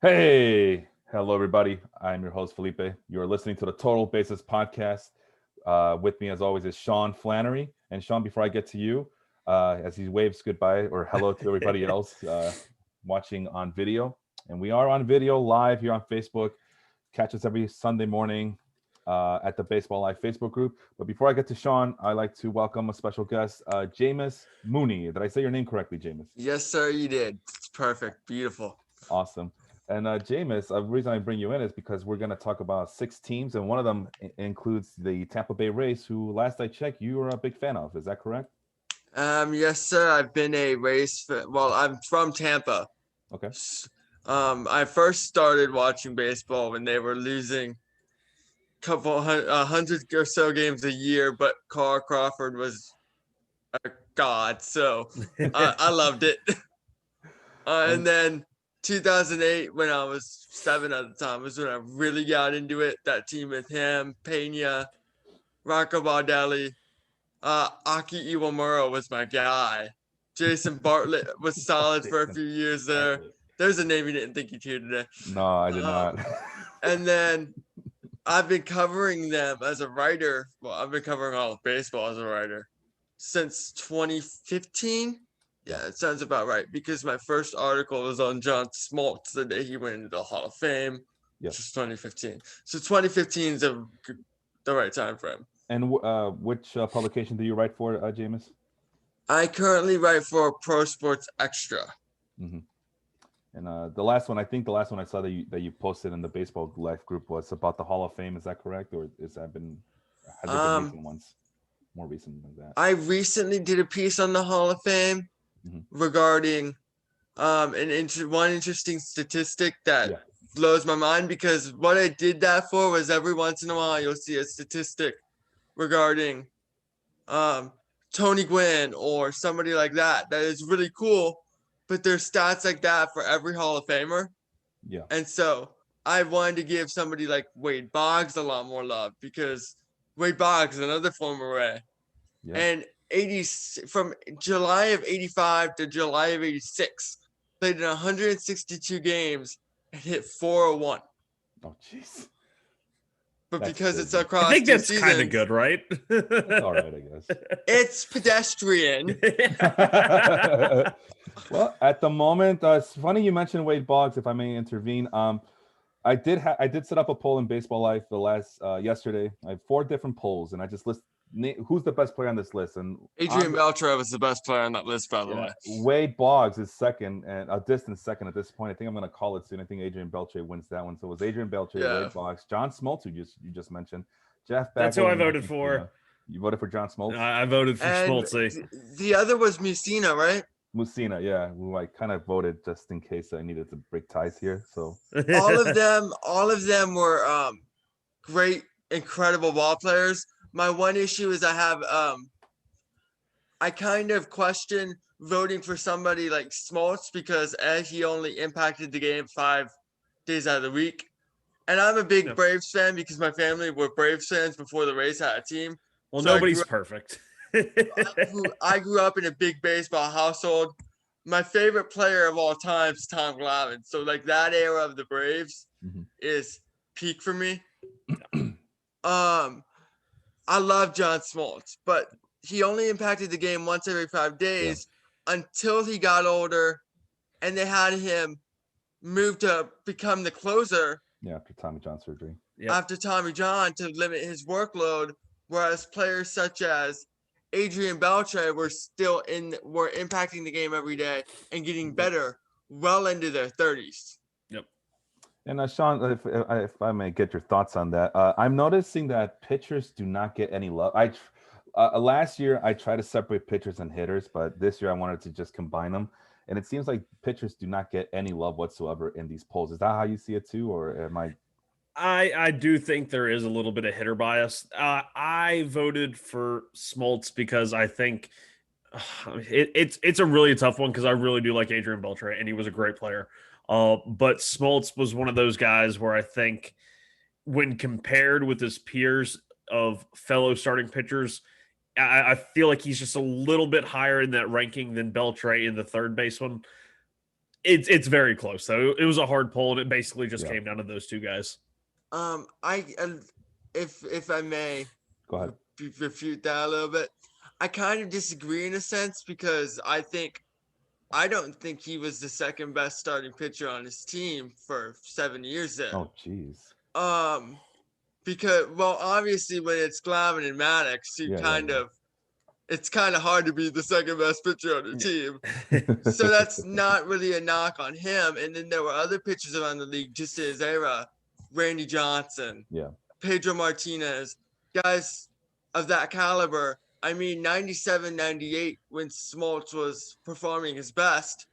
Hey, hello everybody. I'm your host Felipe. You are listening to the Total Basis podcast. With me, as always, is Sean Flannery. And Sean, before I get to you, as he waves goodbye or hello to everybody else watching on video, and we are on video live here on Facebook. Catch us every Sunday morning at the Baseball Live Facebook group. But before I get to Sean, I'd like to welcome a special guest, Jameus Mooney. Did I say your name correctly, Jameus? Yes, sir, you did. It's perfect. Beautiful. Awesome. And Jameis, the reason I bring you in is because we're going to talk about six teams, and one of them includes the Tampa Bay Rays, who, last I checked, you are a big fan of. Is that correct? Yes, sir. I've been a race fan. Well, I'm from Tampa. Okay. I first started watching baseball when they were losing hundred or so games a year, but Carl Crawford was a god, so I loved it. And then 2008, when I was 7 at the time, was when I really got into it. That team with him, Pena, Rocco Baldelli. Aki Iwamura was my guy. Jason Bartlett was solid for a few years there. There's a name you didn't think you'd hear today. No, I did not. And then I've been covering them as a writer. Well, I've been covering all of baseball as a writer since 2015. Yeah, it sounds about right, because my first article was on John Smoltz the day he went into the Hall of Fame, Yes. which was 2015. So 2015 is the right time frame. And which publication do you write for, Jameis? I currently write for Pro Sports Extra. Mm-hmm. And the last one I saw that you posted in the Baseball Life group was about the Hall of Fame. Is that correct, or has there been recent ones, more recent than that? I recently did a piece on the Hall of Fame regarding one interesting statistic that blows my mind, because what I did that for was every once in a while you'll see a statistic regarding Tony Gwynn or somebody like that is really cool, but there's stats like that for every Hall of Famer. Yeah. And so I wanted to give somebody like Wade Boggs a lot more love, because Wade Boggs is another former Ray. Yeah. And from July of 85 to July of 86, played in 162 games and hit 401. Oh, jeez. But that's because crazy. It's across, I think that's kind of good, right? That's all right, I guess. It's pedestrian. Well, at the moment, it's funny you mentioned Wade Boggs, if I may intervene. I did set up a poll in Baseball Life yesterday. I have 4 different polls, and I just list who's the best player on this list. And Adrian Beltre was the best player on that list, by the way. Wade Boggs is second, and a distant second at this point. I think I'm going to call it soon. I think Adrian Beltre wins that one. So it was Adrian Beltre, Wade Boggs, John Smoltz, who you just mentioned, Jeff Bagwell. That's who I voted for. You voted for John Smoltz? I voted for Smoltz. The other was Mussina, right? Mussina, yeah, who I kind of voted just in case I needed to break ties here. So all of them were great, incredible ball players. My one issue is I kind of question voting for somebody like Smoltz, because he only impacted the game 5 days out of the week. And I'm a big Braves fan, because my family were Braves fans before the Rays had a team. Well, so nobody's perfect. I grew up in a big baseball household. My favorite player of all time is Tom Glavine. So like that era of the Braves is peak for me. I love John Smoltz, but he only impacted the game once every 5 days until he got older, and they had him move to become the closer. Yeah, after Tommy John surgery. After Tommy John, to limit his workload, whereas players such as Adrian Beltre were impacting the game every day and getting better well into their 30s. Yep. And Sean, if I may get your thoughts on that, I'm noticing that pitchers do not get any love. Last year I tried to separate pitchers and hitters, but this year I wanted to just combine them. And it seems like pitchers do not get any love whatsoever in these polls. Is that how you see it too, or am I? I do think there is a little bit of hitter bias. I voted for Smoltz because I think it's a really tough one, because I really do like Adrian Beltre, and he was a great player. But Smoltz was one of those guys where I think when compared with his peers of fellow starting pitchers, I feel like he's just a little bit higher in that ranking than Beltre in the third base one. It's very close though. It was a hard poll, and it basically just Yeah. came down to those two guys. If I may, Go ahead. refute that a little bit. I kind of disagree in a sense because I don't think he was the second best starting pitcher on his team for 7 years there. Oh, jeez. Because obviously when it's Glavine and Maddox, it's kind of hard to be the second best pitcher on your team. So that's not really a knock on him. And then there were other pitchers around the league just in his era, Randy Johnson, Pedro Martinez, guys of that caliber. I mean, 97, 98, when Smoltz was performing his best,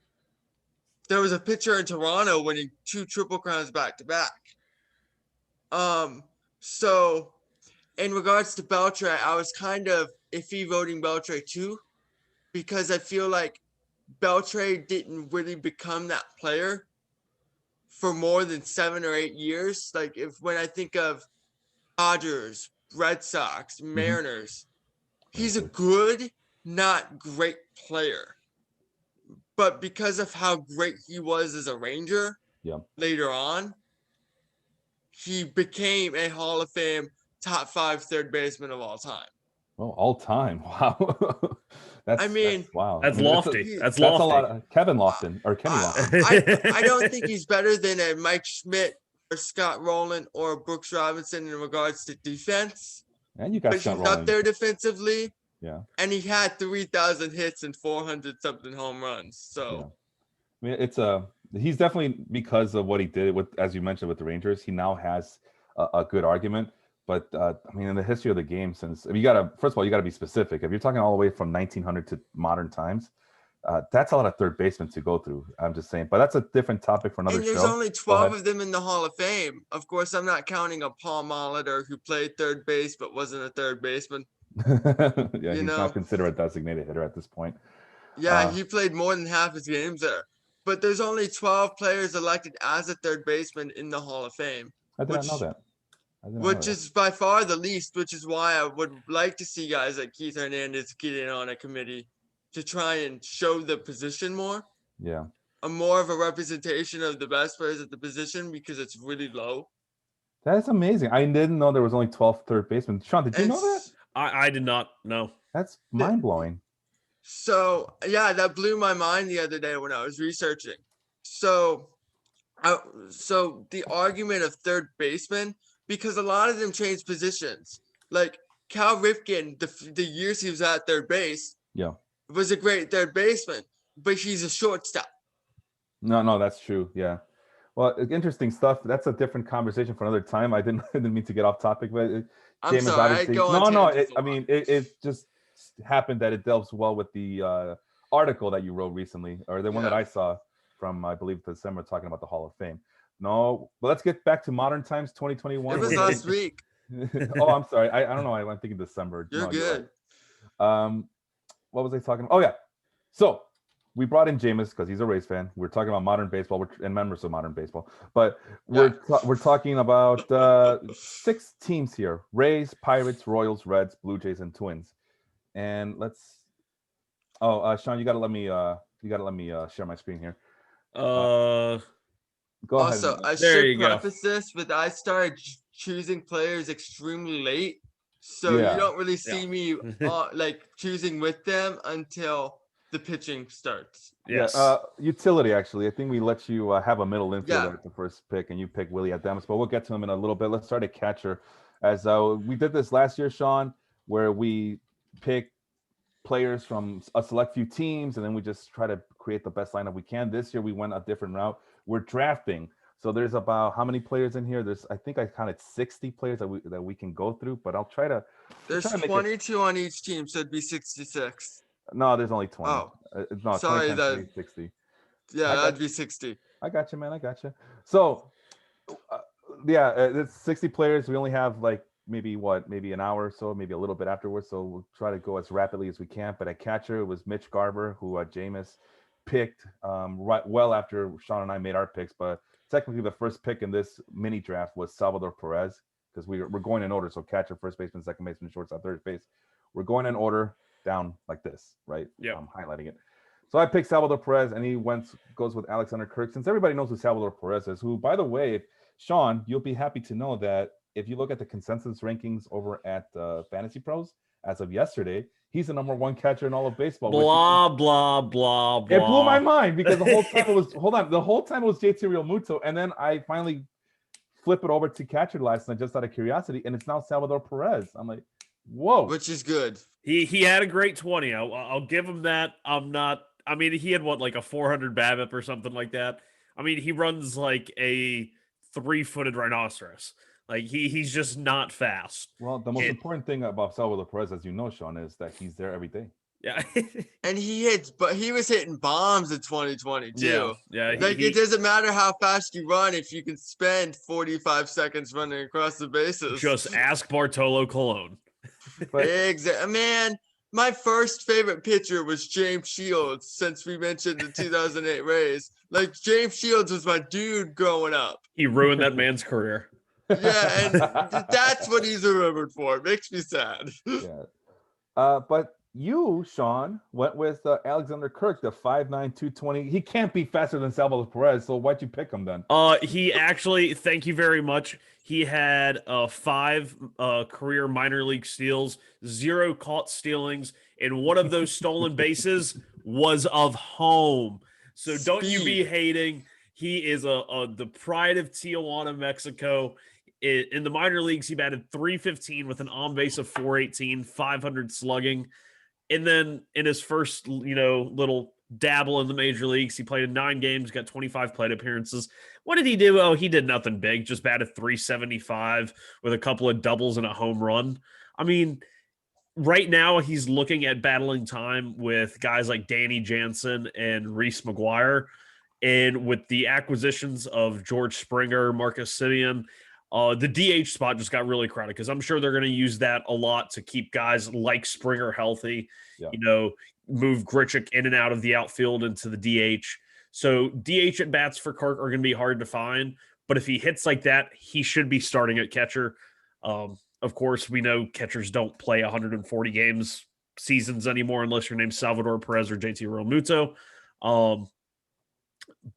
there was a pitcher in Toronto winning 2 Triple Crowns back to back. So in regards to Beltre, I was kind of iffy voting Beltre too, because I feel like Beltre didn't really become that player for more than 7 or 8 years. Like when I think of Dodgers, Red Sox, Mariners, he's a good, not great player. But because of how great he was as a Ranger later on, he became a Hall of Fame top 5 third baseman of all time. Oh, all time. Wow. That's wow. That's lofty. That's a lot of Kevin Lofton or Kenny Lofton. I don't think he's better than a Mike Schmidt or Scott Rowland or Brooks Robinson in regards to defense. And you got but Scott he's Rowland up there defensively. Yeah. And he had 3,000 hits and 400 something home runs. So I mean, he's definitely, because of what he did with, as you mentioned, with the Rangers, he now has a good argument. But I mean, in the history of the game, first of all, you got to be specific. If you're talking all the way from 1900 to modern times, that's a lot of third basemen to go through. I'm just saying, but that's a different topic for another show. And there's only 12 of them in the Hall of Fame. Of course, I'm not counting a Paul Molitor who played third base but wasn't a third baseman. He's not considered a designated hitter at this point. Yeah, he played more than half his games there. But there's only 12 players elected as a third baseman in the Hall of Fame. I did not know that. Which is by far the least, which is why I would like to see guys like Keith Hernandez get in on a committee to try and show the position more. Yeah. More of a representation of the best players at the position, because it's really low. That is amazing. I didn't know there was only 12 third basemen. Sean, did you know that? I did not know. That's mind-blowing. So, yeah, that blew my mind the other day when I was researching. So the argument of third baseman, because a lot of them changed positions. Like Cal Ripken, the years he was at third base, was a great third baseman, but he's a shortstop. No, that's true. Yeah. Well, interesting stuff. That's a different conversation for another time. I didn't mean to get off topic, but I'm sorry. It just happened that it delves well with the article that you wrote recently, or the one that I saw from, I believe, December, talking about the Hall of Fame. No, but let's get back to modern times, 2021. It was last week. Oh, I'm sorry. I don't know. I'm thinking December. You're good. Right. What was I talking about? Oh, yeah. So we brought in Jameis because he's a Rays fan. We're talking about modern baseball and members of modern baseball. But we're talking about 6 teams here: Rays, Pirates, Royals, Reds, Blue Jays, and Twins. And let's. Sean, you gotta let me share my screen here. Go ahead. Also, I should preface this with I started choosing players extremely late, so you don't really see me choosing with them until the pitching starts. Yes. Utility, actually. I think we let you have a middle infielder at the first pick, and you pick Willie Adames, but we'll get to him in a little bit. Let's start at catcher, as we did this last year, Sean, where we pick players from a select few teams, and then we just try to create the best lineup we can. This year we went a different route. We're drafting, so there's about how many players in here? I think I counted 60 players that we can go through, but I'll try to. There's 22 on each team, so it'd be 66. No, there's only 20. Oh, no, sorry, 60. Yeah, that'd be 60. I got you, man. I got you. So, it's 60 players. We only have maybe an hour or so, maybe a little bit afterwards. So we'll try to go as rapidly as we can. But at catcher, it was Mitch Garver, who Jameis picked well after Sean and I made our picks. But technically, the first pick in this mini draft was Salvador Perez, because we're going in order. So catcher, first baseman, second baseman, shortstop, third base. We're going in order down like this, right? Yeah. I'm highlighting it. So I picked Salvador Perez, and he goes with Alexander Kirk. Since everybody knows who Salvador Perez is, who, by the way, Sean, you'll be happy to know that if you look at the consensus rankings over at Fantasy Pros as of yesterday, he's the number one catcher in all of baseball. Blah, blah, blah, blah. It blew my mind because the whole time it was, the whole time it was JT Realmuto. And then I finally flip it over to catcher last night just out of curiosity, and it's now Salvador Perez. I'm like, whoa. Which is good. He had a great 20. I'll give him that. He had what, like a 400 BABIP or something like that. I mean, he runs like a 3-footed rhinoceros. Like he's just not fast. Well, the most important thing about Salvador Perez, as you know, Sean, is that he's there every day. Yeah. And he was hitting bombs in 2020 too. Yeah. It doesn't matter how fast you run if you can spend 45 seconds running across the bases. Just ask Bartolo Colon. Exactly. Man, my first favorite pitcher was James Shields, since we mentioned the 2008 Rays. Like, James Shields was my dude growing up. He ruined that man's career. Yeah, and that's what he's remembered for. It makes me sad. Yeah. But you, Sean, went with Alexander Kirk, the 5'9", 220. He can't be faster than Salvador Perez, so why'd you pick him then? He actually, thank you very much. He had 5 career minor league steals, 0 caught stealings, and one of those stolen bases was of home. So don't you be hating. He is the pride of Tijuana, Mexico. In the minor leagues, he batted .315 with an on base of .418, 500 slugging. And then in his first, little dabble in the major leagues, he played in 9 games, got 25 plate appearances. What did he do? Oh, he did nothing big, just batted .375 with a couple of doubles and a home run. I mean, right now he's looking at battling time with guys like Danny Jansen and Reese McGuire. And with the acquisitions of George Springer, Marcus Semien, the DH spot just got really crowded because I'm sure they're going to use that a lot to keep guys like Springer healthy, move Grichuk in and out of the outfield into the DH. So DH at bats for Kirk are going to be hard to find, but if he hits like that, he should be starting at catcher. Of course, we know catchers don't play 140 games seasons anymore unless your name's Salvador Perez or JT Realmuto.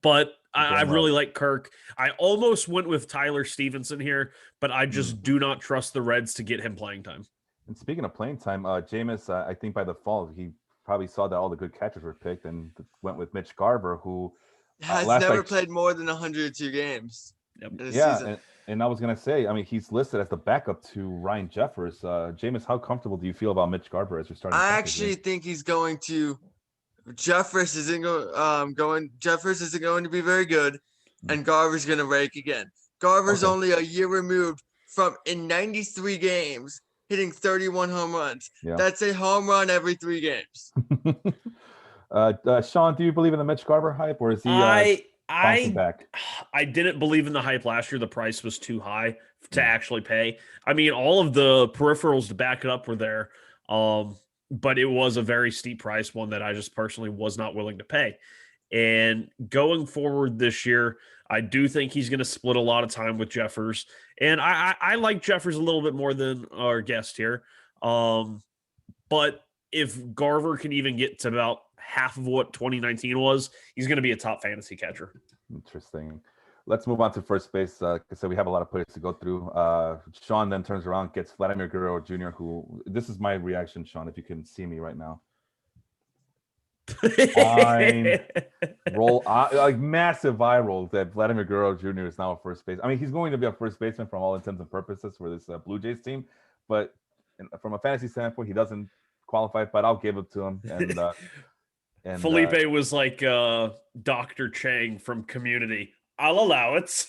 But I really like Kirk. I almost went with Tyler Stevenson here, but I just do not trust the Reds to get him playing time. And speaking of playing time, Jameis, I think by the fall, he probably saw that all the good catchers were picked and went with Mitch Garver, who has never played more than 102 games. Yep. In a season. And I was going to say, I mean, he's listed as the backup to Ryan Jeffers. Jameis, how comfortable do you feel about Mitch Garver as your starting? I actually think he's going to. Jeffers isn't going to be very good, and Garver's going to rake again. Garver's only a year removed from, in 93 games, hitting 31 home runs. Yeah. That's a home run every 3 games. Sean, do you believe in the Mitch Garver hype, or is he bouncing back? I didn't believe in the hype last year. The price was too high to actually pay. I mean, all of the peripherals to back it up were there. But it was a very steep price, one that I just personally was not willing to pay. And going forward this year, I do think he's going to split a lot of time with Jeffers. And I like Jeffers a little bit more than our guest here. But if Garver can even get to about half of what 2019 was, he's going to be a top fantasy catcher. Interesting. Let's move on to first base. So we have a lot of players to go through. Sean then turns around, gets Vladimir Guerrero Jr., who, this is my reaction, Sean, if you can see me right now. Massive eye roll that Vladimir Guerrero Jr. is now a first base. I mean, he's going to be a first baseman from all intents and purposes for this Blue Jays team. But from a fantasy standpoint, he doesn't qualify, but I'll give it to him. And Felipe was like Dr. Chang from Community. I'll allow it.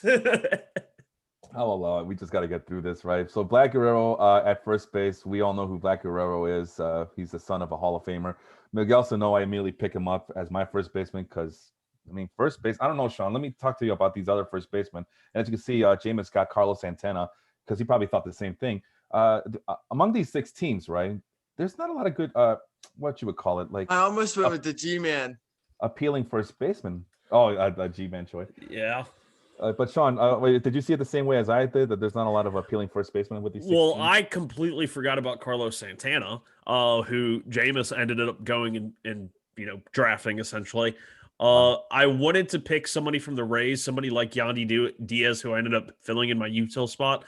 I'll allow it. We just got to get through this, right? So Vlad Guerrero at first base. We all know who Vlad Guerrero is. He's the son of a Hall of Famer. Miguel Sano, I immediately pick him up as my first baseman because, I mean, first base, I don't know, Sean. Let me talk to you about these other first basemen. And as you can see, Jameis got Carlos Santana because he probably thought the same thing. Among these 6 teams, right, there's not a lot of good, what you would call it. Like, I almost went with the G-Man. Appealing first baseman. Oh, G-Man choice. Yeah. But Sean, did you see it the same way as I did, that there's not a lot of appealing first basemen with these? Well, I completely forgot about Carlos Santana, who Jameis ended up going and drafting essentially. I wanted to pick somebody from the Rays, somebody like Yandy Diaz, who I ended up filling in my util spot.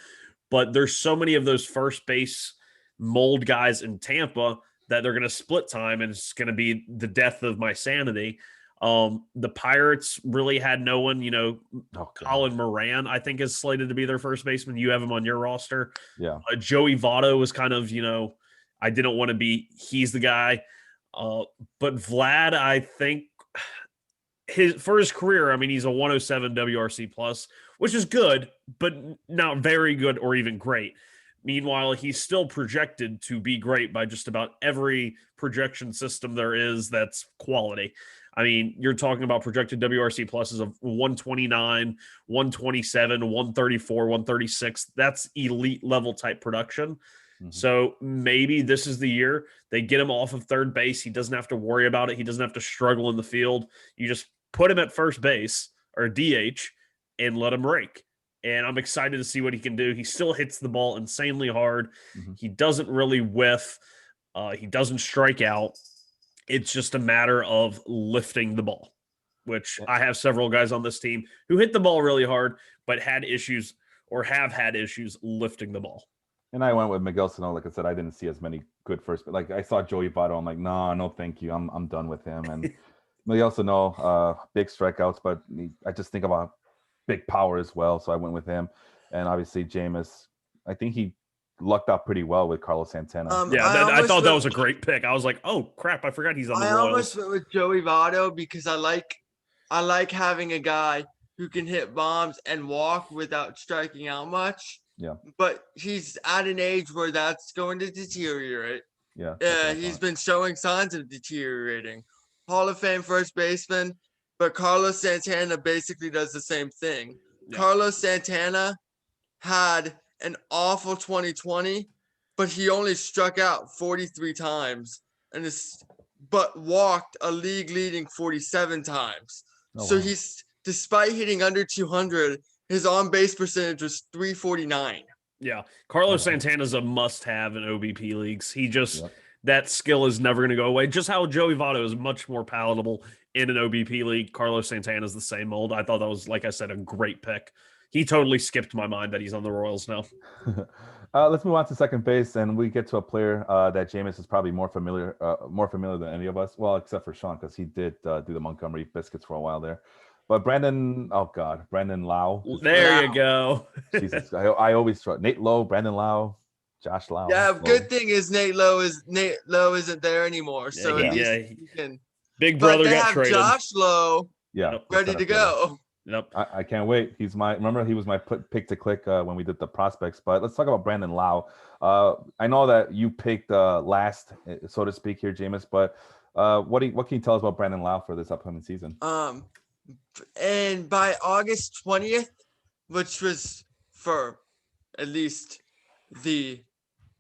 But there's so many of those first base mold guys in Tampa that they're going to split time, and it's going to be the death of my sanity. The Pirates really had no one, Colin Moran, I think, is slated to be their first baseman. You have him on your roster. Yeah. Joey Votto was kind of, I didn't want to be, he's the guy. But Vlad, I think for his career, I mean, he's a 107 WRC plus, which is good, but not very good or even great. Meanwhile, he's still projected to be great by just about every projection system there is that's quality. I mean, you're talking about projected WRC pluses of 129, 127, 134, 136. That's elite level type production. Mm-hmm. So maybe this is the year they get him off of third base. He doesn't have to worry about it. He doesn't have to struggle in the field. You just put him at first base or DH and let him rake. And I'm excited to see what he can do. He still hits the ball insanely hard. Mm-hmm. He doesn't really whiff. He doesn't strike out. It's just a matter of lifting the ball, which I have several guys on this team who hit the ball really hard, but had issues or have had issues lifting the ball. And I went with Miguel Sano. Like I said, I didn't see as many good first, but like I saw Joey Votto. I'm like, no, thank you. I'm done with him. And Miguel Sano, big strikeouts, but I just think about big power as well. So I went with him. And obviously Jameis, I think he lucked out pretty well with Carlos Santana. I thought that was a great pick. I was like, oh crap, I forgot he's on the Royals. I almost went with Joey Votto because I like having a guy who can hit bombs and walk without striking out much. Yeah. But he's at an age where that's going to deteriorate. Yeah. He's been showing signs of deteriorating. Hall of Fame first baseman, but Carlos Santana basically does the same thing. Yeah. Carlos Santana had an awful 2020, but he only struck out 43 times but walked a league leading 47 times. Oh, so wow. He's, despite hitting under 200, his on-base percentage was 349. Yeah, Carlos Santana's a must-have in OBP leagues. He just that skill is never going to go away. Just how Joey Votto is much more palatable in an OBP league. Carlos Santana's the same mold. I thought that was, like I said, a great pick. He totally skipped my mind that he's on the Royals now. Let's move on to second base, and we get to a player that Jameis is probably more familiar than any of us. Well, except for Sean, because he did do the Montgomery Biscuits for a while there. But Brandon Lau. There you go. Jesus, I always try Nate Lowe, Brandon Lau, Josh Lau. Yeah, good thing is Nate Lowe isn't there anymore. So at least he can. Big brother got traded. Josh Lowe. Yeah, ready to go. Yep. I can't wait. He was my pick to click when we did the prospects. But let's talk about Brandon Lau. I know that you picked last, so to speak, here, Jameis. But what can you tell us about Brandon Lau for this upcoming season? And by August 20th, which was for at least the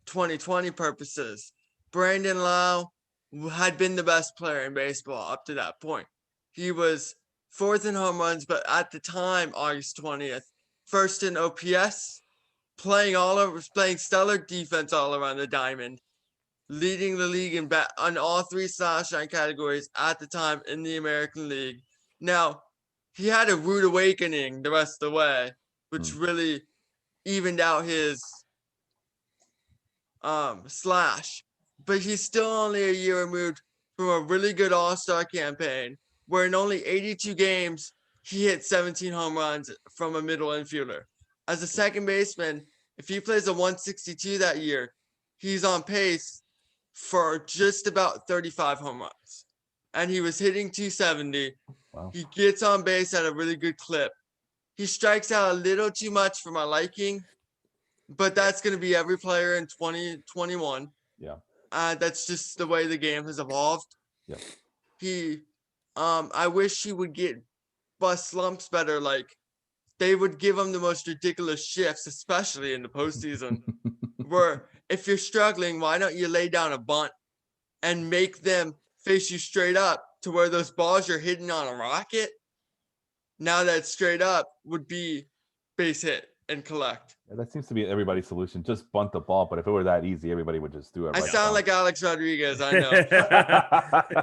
2020 purposes, Brandon Lau had been the best player in baseball up to that point. He was fourth in home runs, but at the time, August 20th, first in OPS, playing stellar defense all around the diamond, leading the league on all three /9 categories at the time in the American League. Now, he had a rude awakening the rest of the way, which really evened out his slash. But he's still only a year removed from a really good all-star campaign, where in only 82 games, he hit 17 home runs from a middle infielder. As a second baseman, if he plays a 162 that year, he's on pace for just about 35 home runs. And he was hitting 270. Wow. He gets on base at a really good clip. He strikes out a little too much for my liking, but that's going to be every player in 2021. Yeah. That's just the way the game has evolved. Yeah. I wish he would get bust slumps better. Like, they would give him the most ridiculous shifts, especially in the postseason, where if you're struggling, why don't you lay down a bunt and make them face you straight up to where those balls you're hitting on a rocket, now that straight up would be base hit and collect. Yeah, that seems to be everybody's solution. Just bunt the ball. But if it were that easy, everybody would just do it. I sound like Alex Rodriguez. I know.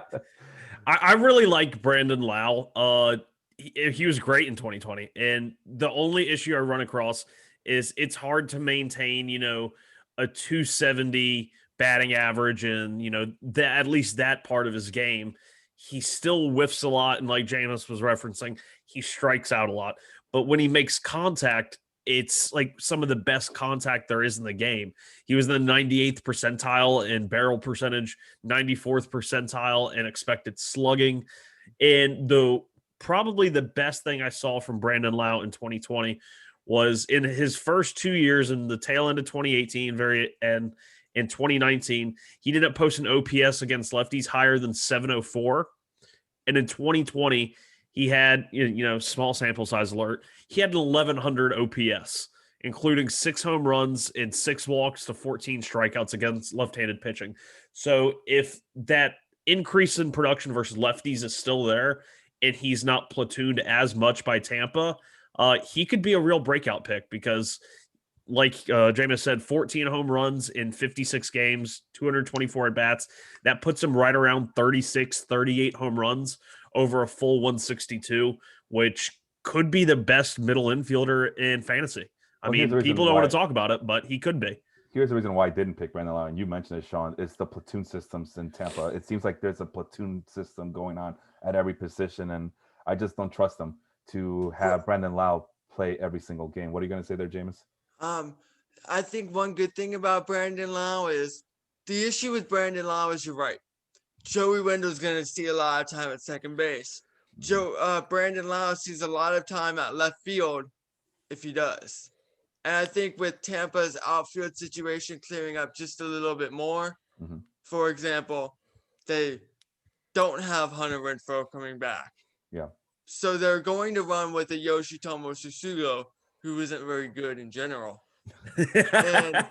I really like Brandon Lau. He was great in 2020, and the only issue I run across is it's hard to maintain, a 270 batting average, and that at least that part of his game. He still whiffs a lot, and like Jameis was referencing, he strikes out a lot. But when he makes contact, it's like some of the best contact there is in the game. He was in the 98th percentile in barrel percentage, 94th percentile in expected slugging. And probably the best thing I saw from Brandon Lau in 2020 was in his first 2 years in the tail end of 2018, and in 2019, he ended up posting OPS against lefties higher than 704. And in 2020, he had, small sample size alert, he had an 1100 OPS, including 6 home runs and 6 walks to 14 strikeouts against left-handed pitching. So if that increase in production versus lefties is still there and he's not platooned as much by Tampa, he could be a real breakout pick because like Jameis said, 14 home runs in 56 games, 224 at-bats. That puts him right around 36, 38 home runs over a full 162, which could be the best middle infielder in fantasy. I mean, people don't want to talk about it, but he could be. Here's the reason why I didn't pick Brandon Lau, and you mentioned it, Sean. It's the platoon systems in Tampa. It seems like there's a platoon system going on at every position, and I just don't trust them to have Brandon Lau play every single game. What are you going to say there, Jameis? I think one good thing about Brandon Lau is the issue with Brandon Lau is you're right. Joey Wendell's going to see a lot of time at second base. Brandon Lau sees a lot of time at left field if he does. And I think with Tampa's outfield situation clearing up just a little bit more, for example, they don't have Hunter Renfroe coming back. Yeah. So they're going to run with a Yoshitomo Susugo, who isn't very good in general. And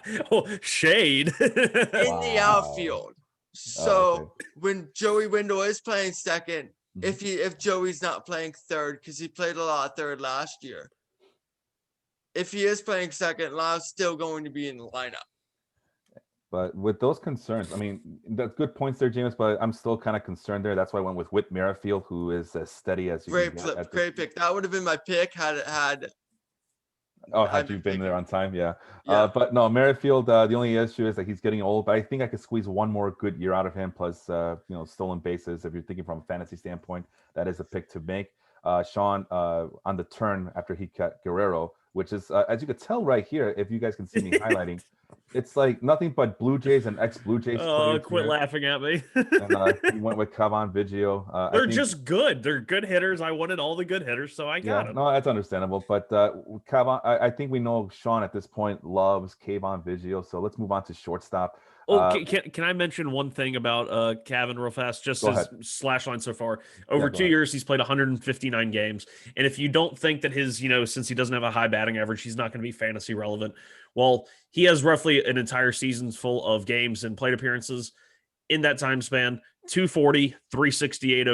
shade in the outfield. So when Joey Wendell is playing second, if Joey's not playing third, because he played a lot of third last year, if he is playing second, Lau's still going to be in the lineup. But with those concerns, I mean, that's good points there, James, but I'm still kind of concerned there. That's why I went with Whit Merrifield, who is as steady as you can get. Great pick. That would have been my pick had you been there on time? Yeah. But no, Merrifield, the only issue is that he's getting old, but I think I could squeeze one more good year out of him. Plus, stolen bases. If you're thinking from a fantasy standpoint, that is a pick to make. Sean, on the turn after he cut Guerrero, which is, as you could tell right here, if you guys can see me highlighting, it's like nothing but Blue Jays and ex-Blue Jays. Oh, quit laughing at me. And he went with Cavan Biggio. They're just good. They're good hitters. I wanted all the good hitters, so I got them. No, that's understandable. But Cavan, I think we know Sean at this point loves Cavan Biggio. So let's move on to shortstop. Oh, can I mention one thing about Cavan real fast? Just his slash line so far. Over 2 years, he's played 159 games. And if you don't think that his, since he doesn't have a high batting average, he's not going to be fantasy relevant. Well, he has roughly an entire season's full of games and plate appearances in that time span. 240, 368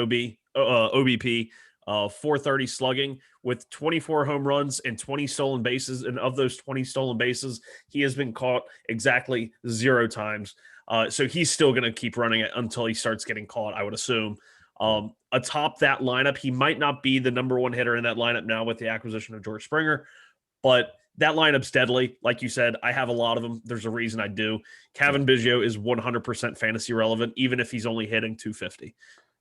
OBP, 430 slugging with 24 home runs and 20 stolen bases. And of those 20 stolen bases, he has been caught exactly 0 times. So he's still going to keep running it until he starts getting caught, I would assume. Atop that lineup, he might not be the number one hitter in that lineup now with the acquisition of George Springer, but that lineup's deadly. Like you said, I have a lot of them. There's a reason I do. Cavan Biggio is 100% fantasy relevant, even if he's only hitting 250.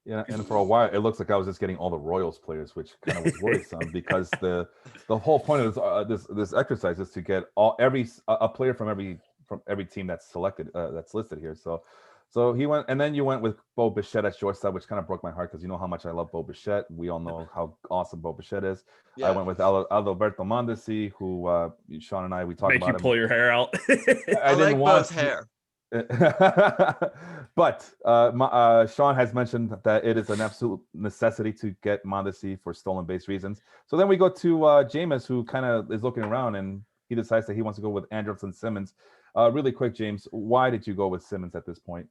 Yeah, and for a while it looks like I was just getting all the Royals players, which kind of was worrisome because the whole point of this exercise is to get a player from every team that's selected that's listed here. So he went, and then you went with Bo Bichette at shortstop, which kind of broke my heart because you know how much I love Bo Bichette. We all know how awesome Bo Bichette is. Yeah. I went with Alberto Mondesi, who Sean and I we talked about. Make you pull your hair out. I like Bo's hair. But Sean has mentioned that it is an absolute necessity to get Mondesi for stolen base reasons. So then we go to Jameis, who kind of is looking around and he decides that he wants to go with Andrelton Simmons. Really quick, James, why did you go with Simmons at this point?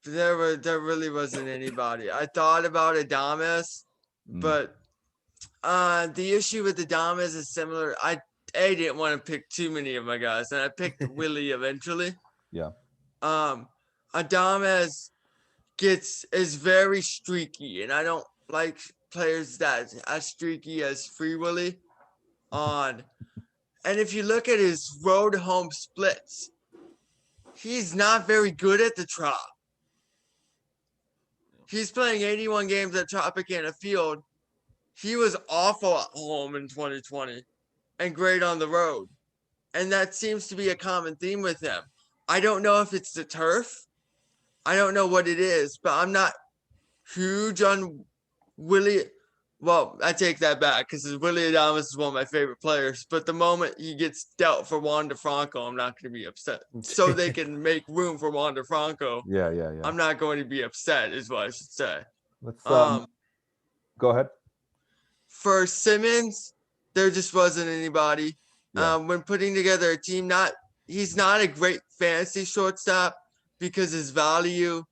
There really wasn't anybody. I thought about Adames, but the issue with Adames is similar. I didn't want to pick too many of my guys, and I picked Willie eventually. Yeah. Adames is very streaky, and I don't like players that as streaky as Free Willy on. And if you look at his road home splits, he's not very good at the Trop. He's playing 81 games at Tropicana Field. He was awful at home in 2020 and great on the road. And that seems to be a common theme with him. I don't know if it's the turf. I don't know what it is, but I'm not huge on Willie. Well, I take that back because Willie Adames is one of my favorite players. But the moment he gets dealt for Wander Franco, I'm not going to be upset. So they can make room for Wander Franco. Yeah. I'm not going to be upset, is what I should say. Let's go ahead. For Simmons, there just wasn't anybody. Yeah. When putting together a team, he's not a great fantasy shortstop because his value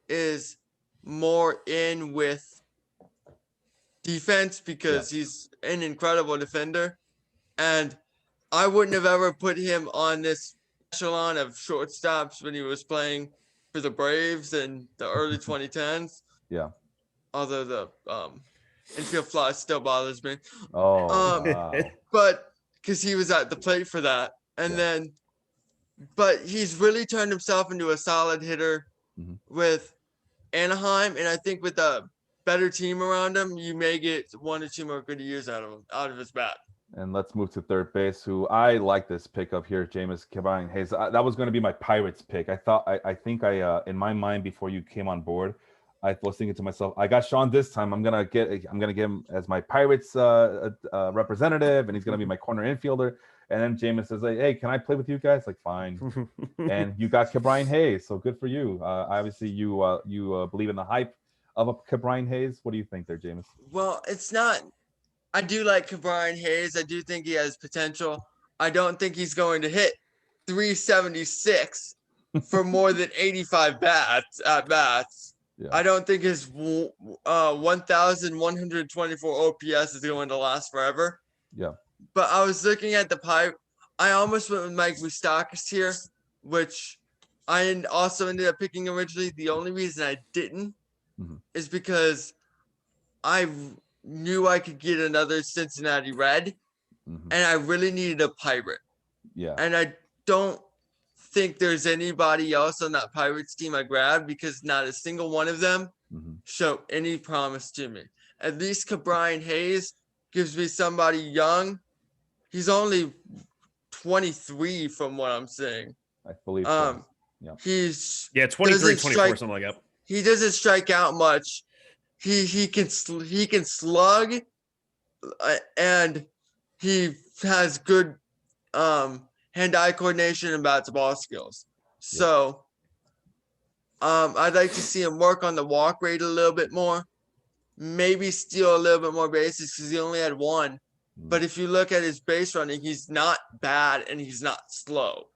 is more in with defense because he's an incredible defender. And I wouldn't have ever put him on this echelon of shortstops when he was playing for the Braves in the early 2010s. Yeah. Although the infield fly still bothers me. Oh, wow. But because he was at the plate for that. And but he's really turned himself into a solid hitter with Anaheim. And I think with a better team around him, you may get 1 or 2 more good years out of his bat. And let's move to third base, who I like this pick up here, Jameis Hayes. That was going to be my Pirates pick. I think in my mind before you came on board, I was thinking to myself, I got Sean this time. I'm gonna get him as my Pirates representative, and he's gonna be my corner infielder. And then Jameis says, like, hey, can I play with you guys? Like, fine. And you got Ke'Bryan Hayes, so good for you. Obviously, you believe in the hype of a Ke'Bryan Hayes. What do you think there, Jameis? Well, it's not. I do like Ke'Bryan Hayes. I do think he has potential. I don't think he's going to hit 376 for more than 85 at bats. Yeah. I don't think his 1,124 OPS is going to last forever. Yeah. But I was looking at the pipe. I almost went with Mike Moustakas here, which I also ended up picking originally. The only reason I didn't is because I knew I could get another Cincinnati Red, and I really needed a Pirate. Yeah. And I don't think there's anybody else on that Pirates team I grabbed because not a single one of them showed any promise to me. At least Ke'Bryan Hayes gives me somebody young. He's only 23 from what I'm seeing. I believe so. Yeah. He's 23, 24, something like that. He doesn't strike out much. He can slug, and he has good hand-eye coordination and bat-to-ball skills. So I'd like to see him work on the walk rate a little bit more, maybe steal a little bit more bases because he only had 1. But if you look at his base running, he's not bad and he's not slow.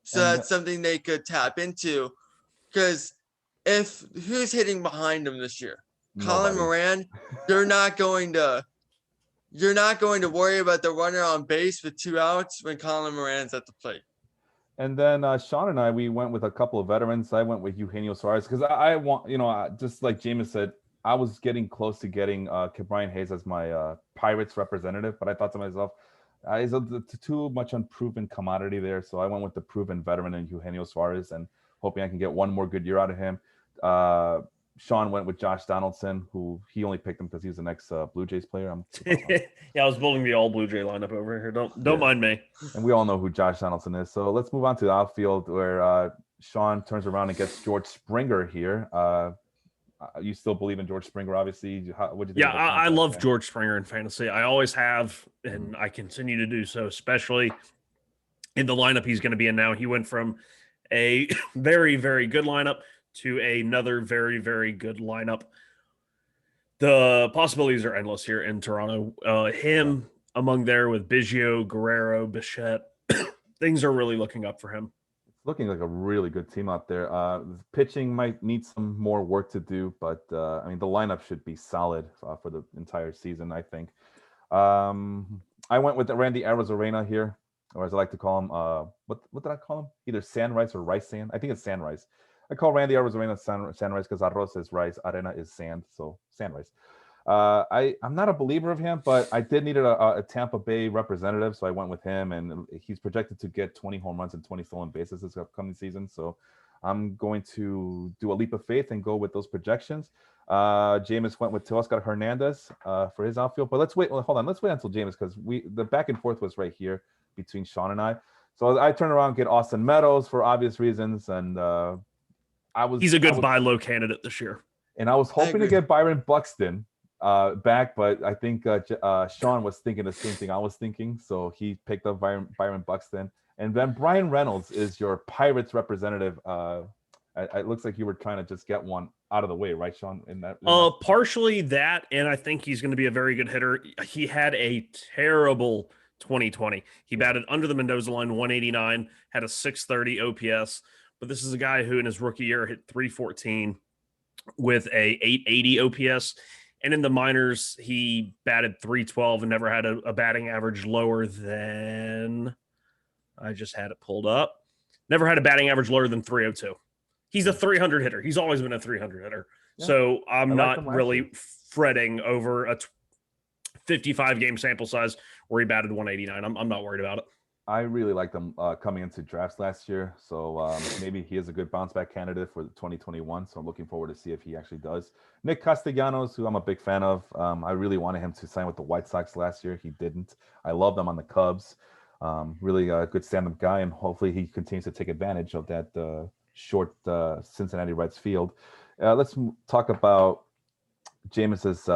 So that's something they could tap into because who's hitting behind him this year? Colin Moran, you're not going to worry about the runner on base with 2 outs when Colin Moran's at the plate. And then Sean and we went with a couple of veterans. I went with Eugenio Suarez because I want, just like Jameis said, I was getting close to getting Ke'Bryan Hayes as my Pirates representative, but I thought to myself, he's too much unproven commodity there. So I went with the proven veteran in Eugenio Suarez and hoping I can get 1 more good year out of him. Sean went with Josh Donaldson, who he only picked him because he was an ex-Blue Jays player. Yeah, I was building the all Blue Jay lineup over here. Don't mind me. And we all know who Josh Donaldson is. So let's move on to the outfield where Sean turns around and gets George Springer here. You still believe in George Springer, obviously. What do you think? Yeah, I love George Springer in fantasy. I always have, and I continue to do so, especially in the lineup he's going to be in now. He went from a very, very good lineup to another very, very good lineup. The possibilities are endless here in Toronto. Him among there with Biggio, Guerrero, Bichette. Things are really looking up for him. Looking like a really good team out there. Pitching might need some more work to do, but the lineup should be solid for the entire season, I think. I went with Randy Arozarena here, or as I like to call him, what did I call him? Either Sandrice or Rice Sand. I think it's Sandrice. I call Randy Arozarena sand rice because arroz is rice, arena is sand, so sand rice. I'm not a believer of him, but I did need a Tampa Bay representative, so I went with him, and he's projected to get 20 home runs and 20 stolen bases this upcoming season. So I'm going to do a leap of faith and go with those projections. Jameis went with Teoscar Hernandez for his outfield, but let's wait. Well, hold on, let's wait until Jameis because the back and forth was right here between Sean and I. So I turned around and get Austin Meadows for obvious reasons, and he's a good buy low candidate this year. And I was hoping to get Byron Buxton back, but I think Sean was thinking the same thing I was thinking, so he picked up Byron Buxton. And then Brian Reynolds is your Pirates representative. It looks like you were trying to just get one out of the way, right, Sean? Partially that, and I think he's going to be a very good hitter. He had a terrible 2020. He batted under the Mendoza line, 189, had a 630 OPS. But this is a guy who in his rookie year hit 314 with a 880 OPS. And in the minors, he batted 312 and never had a batting average lower than, I just had it pulled up, never had a batting average lower than 302. He's a 300 hitter. He's always been a 300 hitter. Yeah. So I'm not really fretting over a 55 game sample size where he batted 189. I'm not worried about it. I really liked him coming into drafts last year. So maybe he is a good bounce back candidate for 2021. So I'm looking forward to see if he actually does. Nick Castellanos, who I'm a big fan of. I really wanted him to sign with the White Sox last year. He didn't. I loved him on the Cubs. Really a good stand-up guy, and hopefully he continues to take advantage of that short Cincinnati Reds field. Let's talk about Jameis's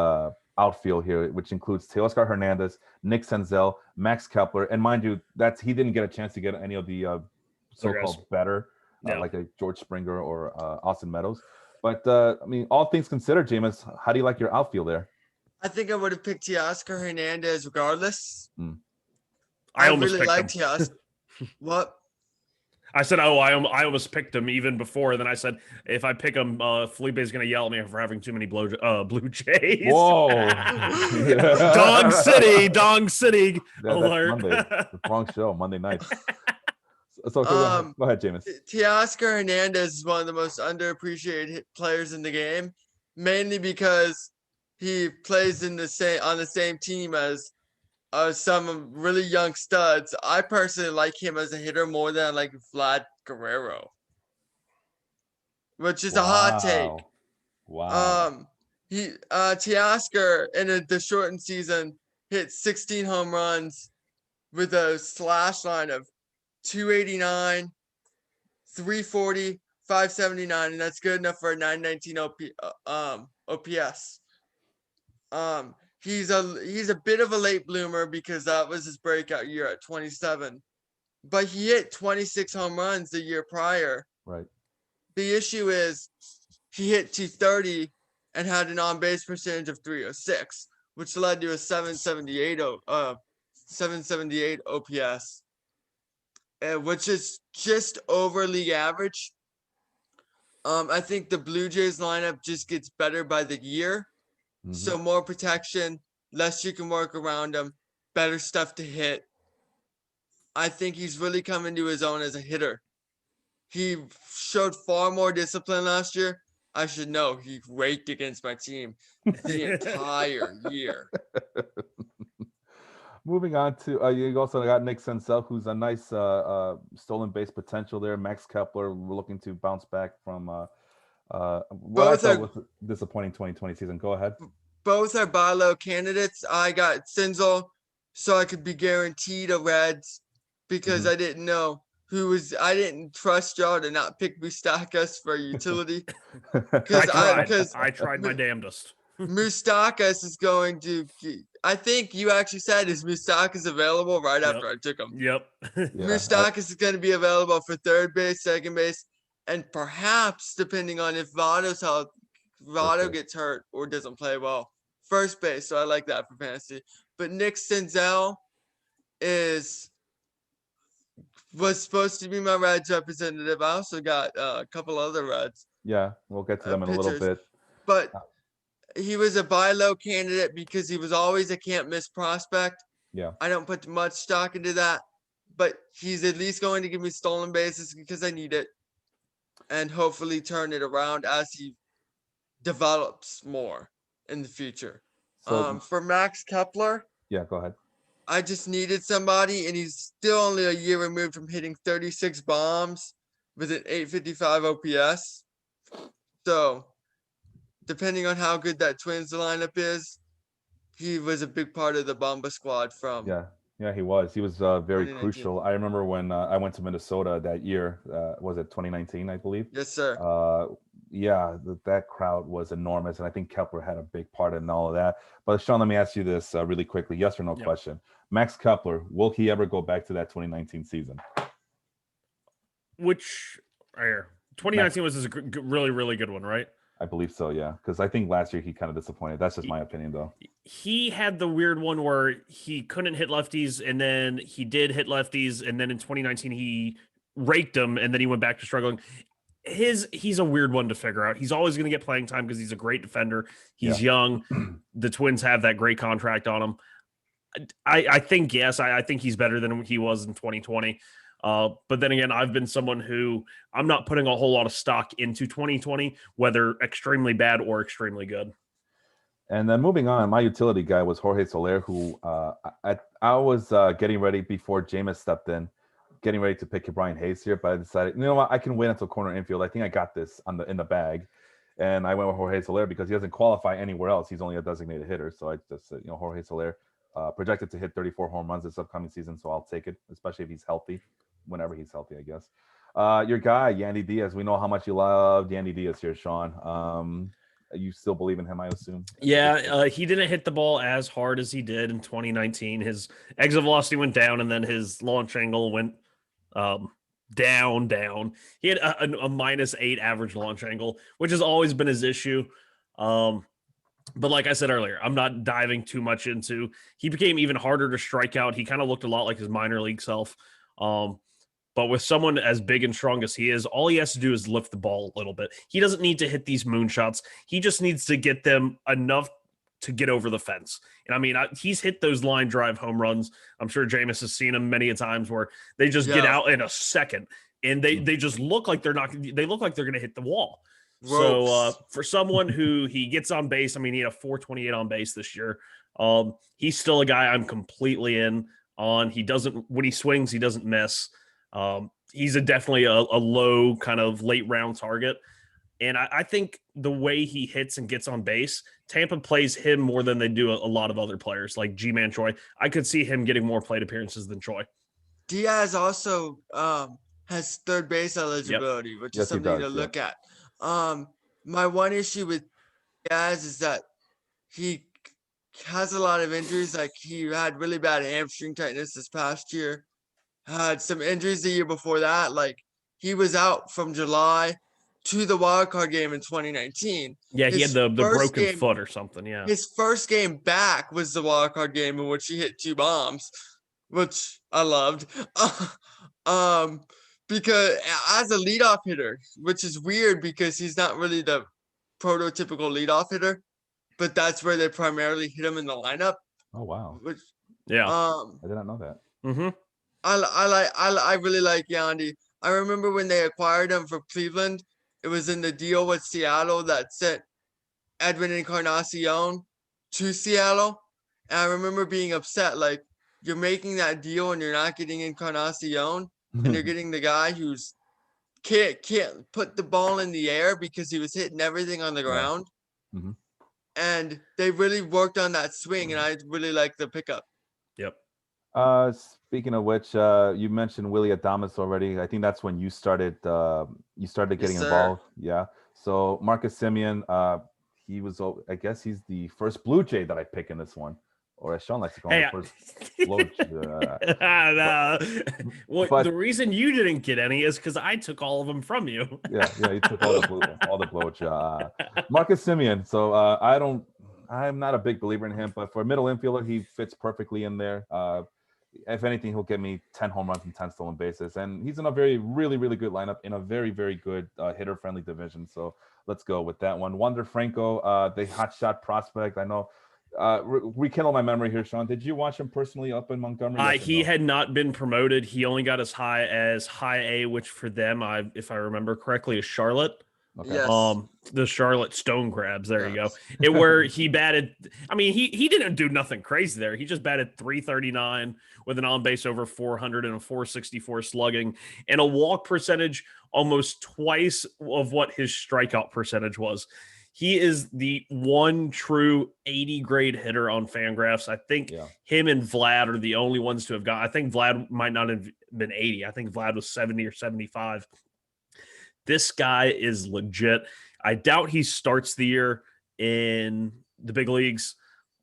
outfield here, which includes Teoscar Hernandez, Nick Senzel, Max Kepler, and mind you, he didn't get a chance to get any of the so-called better, like a George Springer or Austin Meadows. But I mean, all things considered, Jameis, how do you like your outfield there? I think I would have picked Teoscar Hernandez regardless. I almost really liked Teoscar. What? I said, I almost picked him even before. Then I said, if I pick him, Felipe's going to yell at me for having too many Blue Jays. Whoa. Dong City. Alert. Monday. The wrong show, Monday night. So go ahead, Jameis. Teoscar Hernandez is one of the most underappreciated players in the game, mainly because he plays on the same team as some really young studs. I personally like him as a hitter more than I like Vlad Guerrero, which is a hot take. Wow. Teoscar in the shortened season hit 16 home runs with a slash line of 289, 340, 579, and that's good enough for a 919 OPS. He's a bit of a late bloomer because that was his breakout year at 27, but he hit 26 home runs the year prior. Right. The issue is he hit 230 and had an on-base percentage of 306, which led to a 778 OPS, which is just over league average. I think the Blue Jays lineup just gets better by the year. Mm-hmm. So more protection, less you can work around him, better stuff to hit. I think he's really come into his own as a hitter. He showed far more discipline last year. I should know. He raked against my team the entire year. Moving on to you also got Nick Senzel, who's a nice stolen base potential there. Max Kepler, we're looking to bounce back from what I thought was a disappointing 2020 season. Go ahead. Both are buy low candidates. I got Senzel so I could be guaranteed a Reds because I didn't know I didn't trust y'all to not pick Moustakas for utility. I tried my damnedest. Moustakas is going to, I think you actually said, is Moustakas available right after I took him? Yep. Moustakas is going to be available for third base, second base, and perhaps, depending on if Votto gets hurt or doesn't play well, first base. So I like that for fantasy. But Nick Senzel was supposed to be my Reds representative. I also got a couple other Reds. Yeah, we'll get to them in a little bit. But he was a buy low candidate because he was always a can't miss prospect. Yeah. I don't put much stock into that, but he's at least going to give me stolen bases because I need it. and hopefully turn it around as he develops more in the future. So For Max Kepler, yeah, go ahead. I just needed somebody, and he's still only a year removed from hitting 36 bombs with an 855 OPS. So, depending on how good that Twins lineup is, he was a big part of the Bomba squad from Yeah, he was. He was very 2019. crucial. I remember when I went to Minnesota that year. Was it 2019, I believe? Yes, sir. That crowd was enormous, and I think Kepler had a big part in all of that. But Sean, let me ask you this really quickly, yes or no question. Max Kepler, will he ever go back to that 2019 season? Which 2019 was a really, really good one, right? I believe so, yeah. Because I think last year he kind of disappointed. That's just my opinion, though. He had the weird one where he couldn't hit lefties, and then he did hit lefties, and then in 2019 he raked them, and then he went back to struggling. He's a weird one to figure out. He's always going to get playing time because he's a great defender. He's young. The Twins have that great contract on him. I think, yes, I think he's better than he was in 2020. But then again, I've been someone who I'm not putting a whole lot of stock into 2020, whether extremely bad or extremely good. And then moving on, my utility guy was Jorge Soler, who I was getting ready before Jameis stepped in, getting ready to pick Brian Hayes here, but I decided, you know what, I can wait until corner infield. I think I got this in the bag. And I went with Jorge Soler because he doesn't qualify anywhere else. He's only a designated hitter. So I just said, Jorge Soler projected to hit 34 home runs this upcoming season. So I'll take it, especially if he's healthy, whenever he's healthy, I guess. Your guy, Yandy Diaz. We know how much you love Yandy Diaz here, Sean. You still believe in him, I assume? Yeah, he didn't hit the ball as hard as he did in 2019. His exit velocity went down, and then his launch angle went down. He had a -8 average launch angle, which has always been his issue. But like I said earlier, I'm not diving too much into. He became even harder to strike out. He kind of looked a lot like his minor league self. But with someone as big and strong as he is, all he has to do is lift the ball a little bit. He doesn't need to hit these moonshots. He just needs to get them enough to get over the fence. And I mean, he's hit those line drive home runs. I'm sure Jameis has seen them many a times where they just get out in a second and they just look like they're going to hit the wall. Ropes. So for someone who he gets on base, I mean, he had a 428 on base this year. He's still a guy I'm completely in on. When he swings, he doesn't miss. He's definitely a low kind of late round target. And I think the way he hits and gets on base, Tampa plays him more than they do a lot of other players like G-Man Choi. I could see him getting more plate appearances than Choi. Diaz also has third base eligibility, which is something to look at. My one issue with Diaz is that he has a lot of injuries. Like he had really bad hamstring tightness this past year. Had some injuries the year before that. Like he was out from July to the wild card game in 2019. Yeah, he had the broken foot or something. Yeah. His first game back was the wild card game in which he hit 2 bombs, which I loved. Because as a leadoff hitter, which is weird because he's not really the prototypical leadoff hitter, but that's where they primarily hit him in the lineup. Oh wow! Which, I did not know that. Mm-hmm. I really like Yandy. I remember when they acquired him from Cleveland, it was in the deal with Seattle that sent Edwin Encarnacion to Seattle, and I remember being upset. Like you're making that deal and you're not getting Encarnacion. And you're getting the guy who's can't put the ball in the air because he was hitting everything on the ground. Mm-hmm. And they really worked on that swing, and I really like the pickup. Yep. Speaking of which, you mentioned Willie Adames already. I think that's when you started getting involved. Yeah. So Marcus Semien, he was, I guess he's the first Blue Jay that I pick in this one. Or as Sean likes to call him, the first blow. Well, the reason you didn't get any is because I took all of them from you. yeah, he took all the blow. Marcus Semien. So I'm not a big believer in him, but for a middle infielder, he fits perfectly in there. If anything, he'll get me 10 home runs and 10 stolen bases, and he's in a really, really good lineup in a very, very good hitter-friendly division. So let's go with that one. Wander Franco, the hotshot prospect. I know rekindle my memory here, Sean. Did you watch him personally up in Montgomery? Yes He no? had not been promoted. He only got as high as high A, which for them, if I remember correctly, is Charlotte. Okay. Yes. The Charlotte Stone Crabs. There you go. Yes. Where he batted. I mean, he didn't do nothing crazy there. He just batted 339 with an on base over 400 and a 464 slugging and a walk percentage almost twice of what his strikeout percentage was. He is the one true 80 grade hitter on Fangraphs. I think him and Vlad are the only ones to have got. I think Vlad might not have been 80. I think Vlad was 70 or 75. This guy is legit. I doubt he starts the year in the big leagues.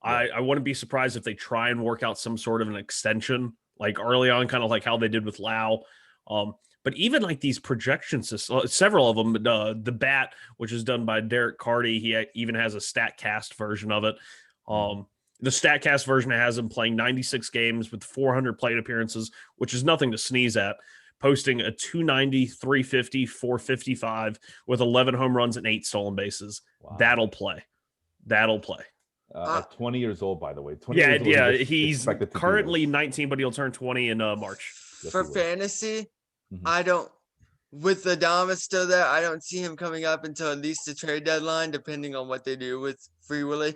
Yeah. I wouldn't be surprised if they try and work out some sort of an extension, like early on, kind of like how they did with Lau. But even like these projections, several of them, the BAT, which is done by Derek Carty, he even has a StatCast version of it. The StatCast version has him playing 96 games with 400 plate appearances, which is nothing to sneeze at, posting a 290, 350, 455 with 11 home runs and 8 stolen bases. Wow. That'll play. At 20 years old, by the way. 20 years old, he's currently 19, but he'll turn 20 in March. For fantasy, I don't, with the Adames still there, I don't see him coming up until at least the trade deadline, depending on what they do with Free Willy.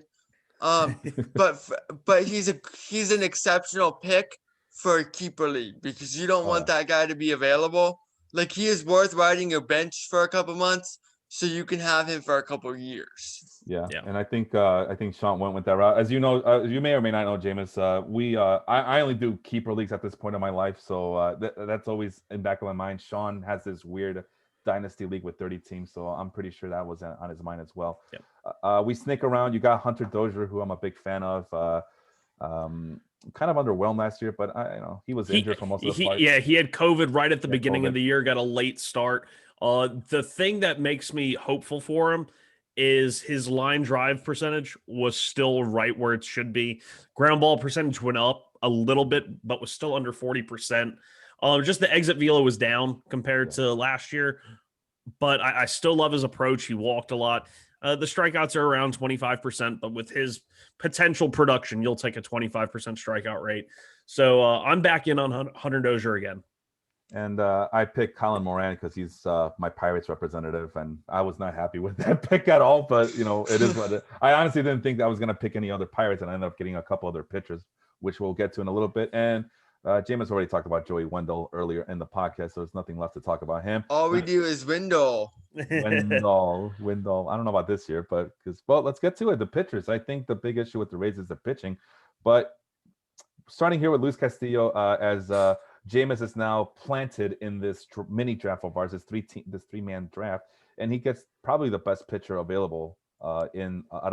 But he's an exceptional pick for a keeper league because you don't want that guy to be available. Like, he is worth riding your bench for a couple months so you can have him for a couple years. Yeah. And I think Sean went with that route. As you know, you may or may not know, Jameis, I only do keeper leagues at this point in my life, so that's always in back of my mind. Sean has this weird dynasty league with 30 teams, so I'm pretty sure that was on his mind as well. We snake around. You got Hunter Dozier, who I'm a big fan of. Kind of underwhelmed last year, but he was injured for most of the fight. Yeah, he had COVID right at the beginning of the year, got a late start. The thing that makes me hopeful for him is his line drive percentage was still right where it should be. Ground ball percentage went up a little bit, but was still under 40%. Just the exit velo was down compared to last year, but I still love his approach. He walked a lot. The strikeouts are around 25%, but with his potential production, you'll take a 25% strikeout rate. So I'm back in on Hunter Dozier again. And I picked Colin Moran because he's my Pirates representative, and I was not happy with that pick at all. But it is what I honestly didn't think that I was going to pick any other Pirates, and I ended up getting a couple other pitchers, which we'll get to in a little bit. And Jameis already talked about Joey Wendell earlier in the podcast, so there's nothing left to talk about him. All we do is Wendell. Wendell. I don't know about this year, but let's get to it. The pitchers. I think the big issue with the Rays is the pitching, but starting here with Luis Castillo, as Jameis is now planted in this mini draft of ours, this three-man draft, and he gets probably the best pitcher available out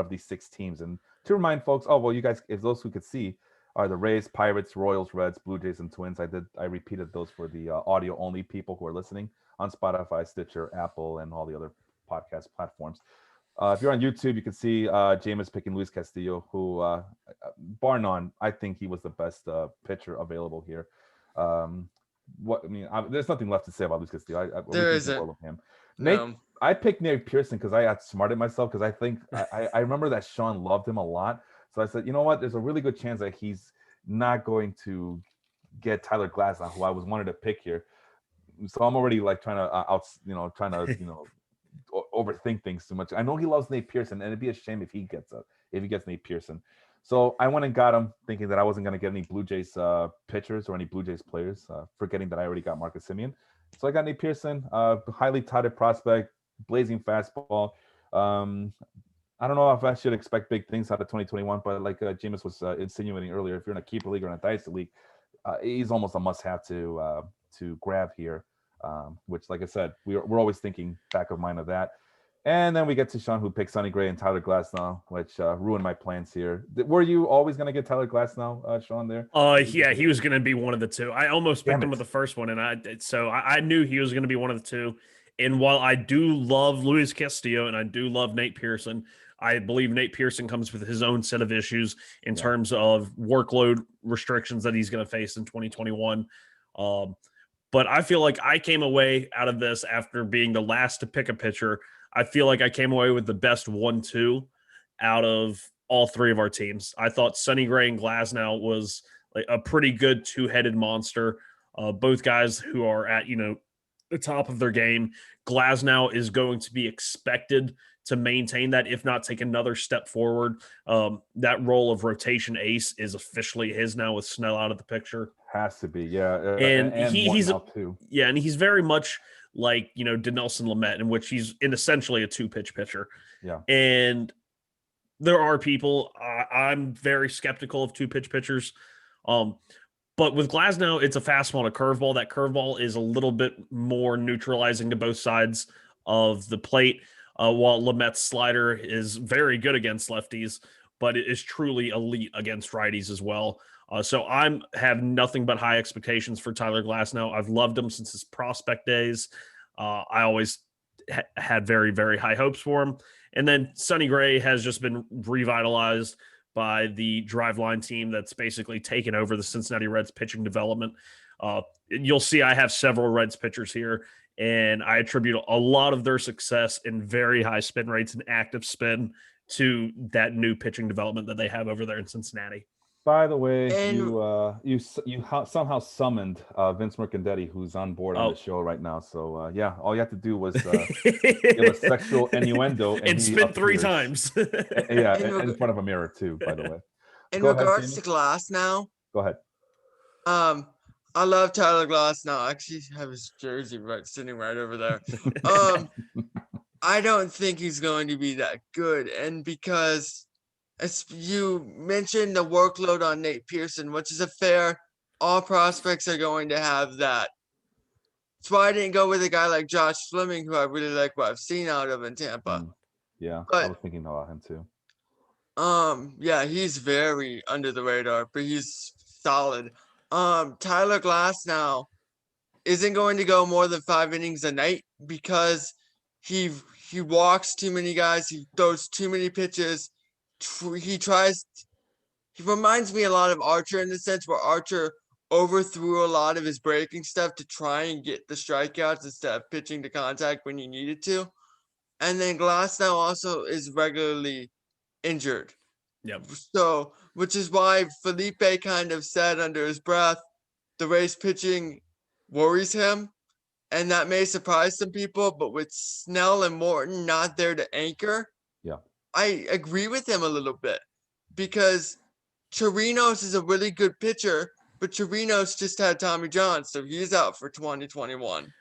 of these 6 teams. And to remind folks, you guys, if those who could see, are the Rays, Pirates, Royals, Reds, Blue Jays, and Twins. I repeated those for the audio-only people who are listening on Spotify, Stitcher, Apple, and all the other podcast platforms. If you're on YouTube, you can see Jameis picking Luis Castillo, who, bar none, I think he was the best pitcher available here. There's nothing left to say about Luis Castillo. There isn't. Nate, I picked Nate Pearson because I outsmarted myself because I think I remember that Sean loved him a lot. So I said, you know what? There's a really good chance that he's not going to get Tyler Glasnow, who I wanted to pick here. So I'm already like trying to overthink things too much. I know he loves Nate Pearson, and it'd be a shame if he gets Nate Pearson. So I went and got him, thinking that I wasn't going to get any Blue Jays pitchers or any Blue Jays players, forgetting that I already got Marcus Semien. So I got Nate Pearson, highly touted prospect, blazing fastball. I don't know if I should expect big things out of 2021, but like Jameis was insinuating earlier, if you're in a keeper league or in a dynasty league, he's almost a must-have to grab here. Which, like I said, we're always thinking back of mind of that. And then we get to Sean, who picked Sonny Gray and Tyler Glasnow, which ruined my plans here. Were you always going to get Tyler Glasnow, Sean, there? Yeah, he was going to be one of the two. I almost picked him with the first one, and I knew he was going to be one of the two. And while I do love Luis Castillo and I do love Nate Pearson, I believe Nate Pearson comes with his own set of issues in terms of workload restrictions that he's going to face in 2021. But I feel like I came away out of this after being the last to pick a pitcher. I feel like I came away with the best 1-2 out of all three of our teams. I thought Sonny Gray and Glasnow was like a pretty good two-headed monster. Both guys who are at, the top of their game. Glasnow is going to be expected to maintain that, if not take another step forward. That role of rotation ace is officially his now with Snell out of the picture. Has to be, yeah. And he's now too. Yeah, and he's very much like, Dinelson Lamet, in which he's essentially a two-pitch pitcher. Yeah. And there are people, I'm very skeptical of two-pitch pitchers. But with Glasnow, it's a fastball and a curveball. That curveball is a little bit more neutralizing to both sides of the plate, while Lamet's slider is very good against lefties, but it is truly elite against righties as well. So I have nothing but high expectations for Tyler Glasnow. I've loved him since his prospect days. I always had very, very high hopes for him. And then Sonny Gray has just been revitalized by the Driveline team that's basically taken over the Cincinnati Reds pitching development. You'll see I have several Reds pitchers here, and I attribute a lot of their success in very high spin rates and active spin to that new pitching development that they have over there in Cincinnati. By the way, you somehow summoned Vince Mercandetti, who's on board on the show right now. So yeah, all you have to do was give a sexual innuendo and spin 3 times. Yeah, in front of a mirror too. By the way, in regards to Glasnow, go ahead. I love Tyler Glasnow. I actually have his jersey sitting right over there. I don't think he's going to be that good, and because, as you mentioned, the workload on Nate Pearson, which is a fair. All prospects are going to have that. That's why I didn't go with a guy like Josh Fleming, who I really like what I've seen out of in Tampa. Yeah, but, I was thinking about him too. Yeah, he's very under the radar, but he's solid. Tyler Glasnow isn't going to go more than 5 innings a night because he walks too many guys. He throws too many pitches. He reminds me a lot of Archer in the sense where Archer overthrew a lot of his breaking stuff to try and get the strikeouts instead of pitching to contact when he needed to. And then Glasnow also is regularly injured. Yep. So, which is why Felipe kind of said under his breath, the Rays pitching worries him. And that may surprise some people, but with Snell and Morton not there to anchor, yeah, I agree with him a little bit, because Chirinos is a really good pitcher, but Chirinos just had Tommy John, so he's out for 2021.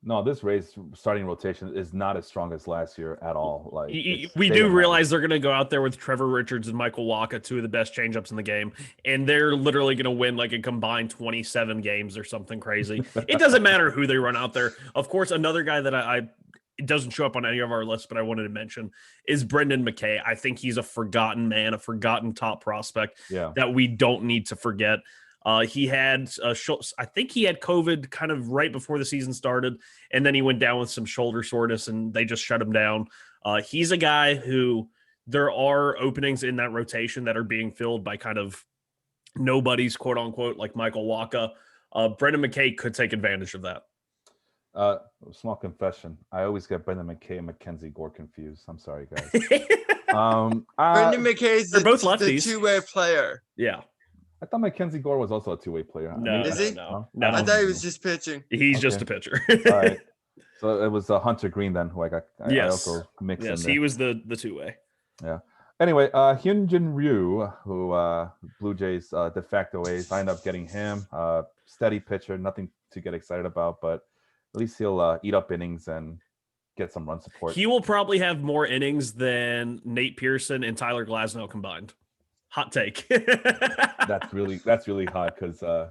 No, this Rays starting rotation is not as strong as last year at all. Like we do realize they're going to go out there with Trevor Richards and Michael Wacha, 2 of the best changeups in the game, and they're literally going to win like a combined 27 games or something crazy. It doesn't matter who they run out there. Of course, another guy that it doesn't show up on any of our lists, but I wanted to mention is Brendan McKay. I think he's a forgotten man, a forgotten top prospect that we don't need to forget. He had, I think he had COVID kind of right before the season started, and then he went down with some shoulder soreness, and they just shut him down. He's a guy who there are openings in that rotation that are being filled by kind of nobodies, quote unquote, like Michael Wacha. Brendan McKay could take advantage of that. Small confession. I always get Brendan McKay and Mackenzie Gore confused. I'm sorry, guys. Brendan McKay's they're both lefties. the two-way player. Yeah. I thought Mackenzie Gore was also a two-way player. No, is he? No. I thought he was just pitching. He's just a pitcher. All right. So it was Hunter Green then, who I also mixed in there. He was the two-way. Yeah. Anyway, Hyunjin Ryu, who Blue Jays de facto ace, I ended up getting him. Steady pitcher, nothing to get excited about, but at least he'll eat up innings and get some run support. He will probably have more innings than Nate Pearson and Tyler Glasnow combined. Hot take. That's really hot because I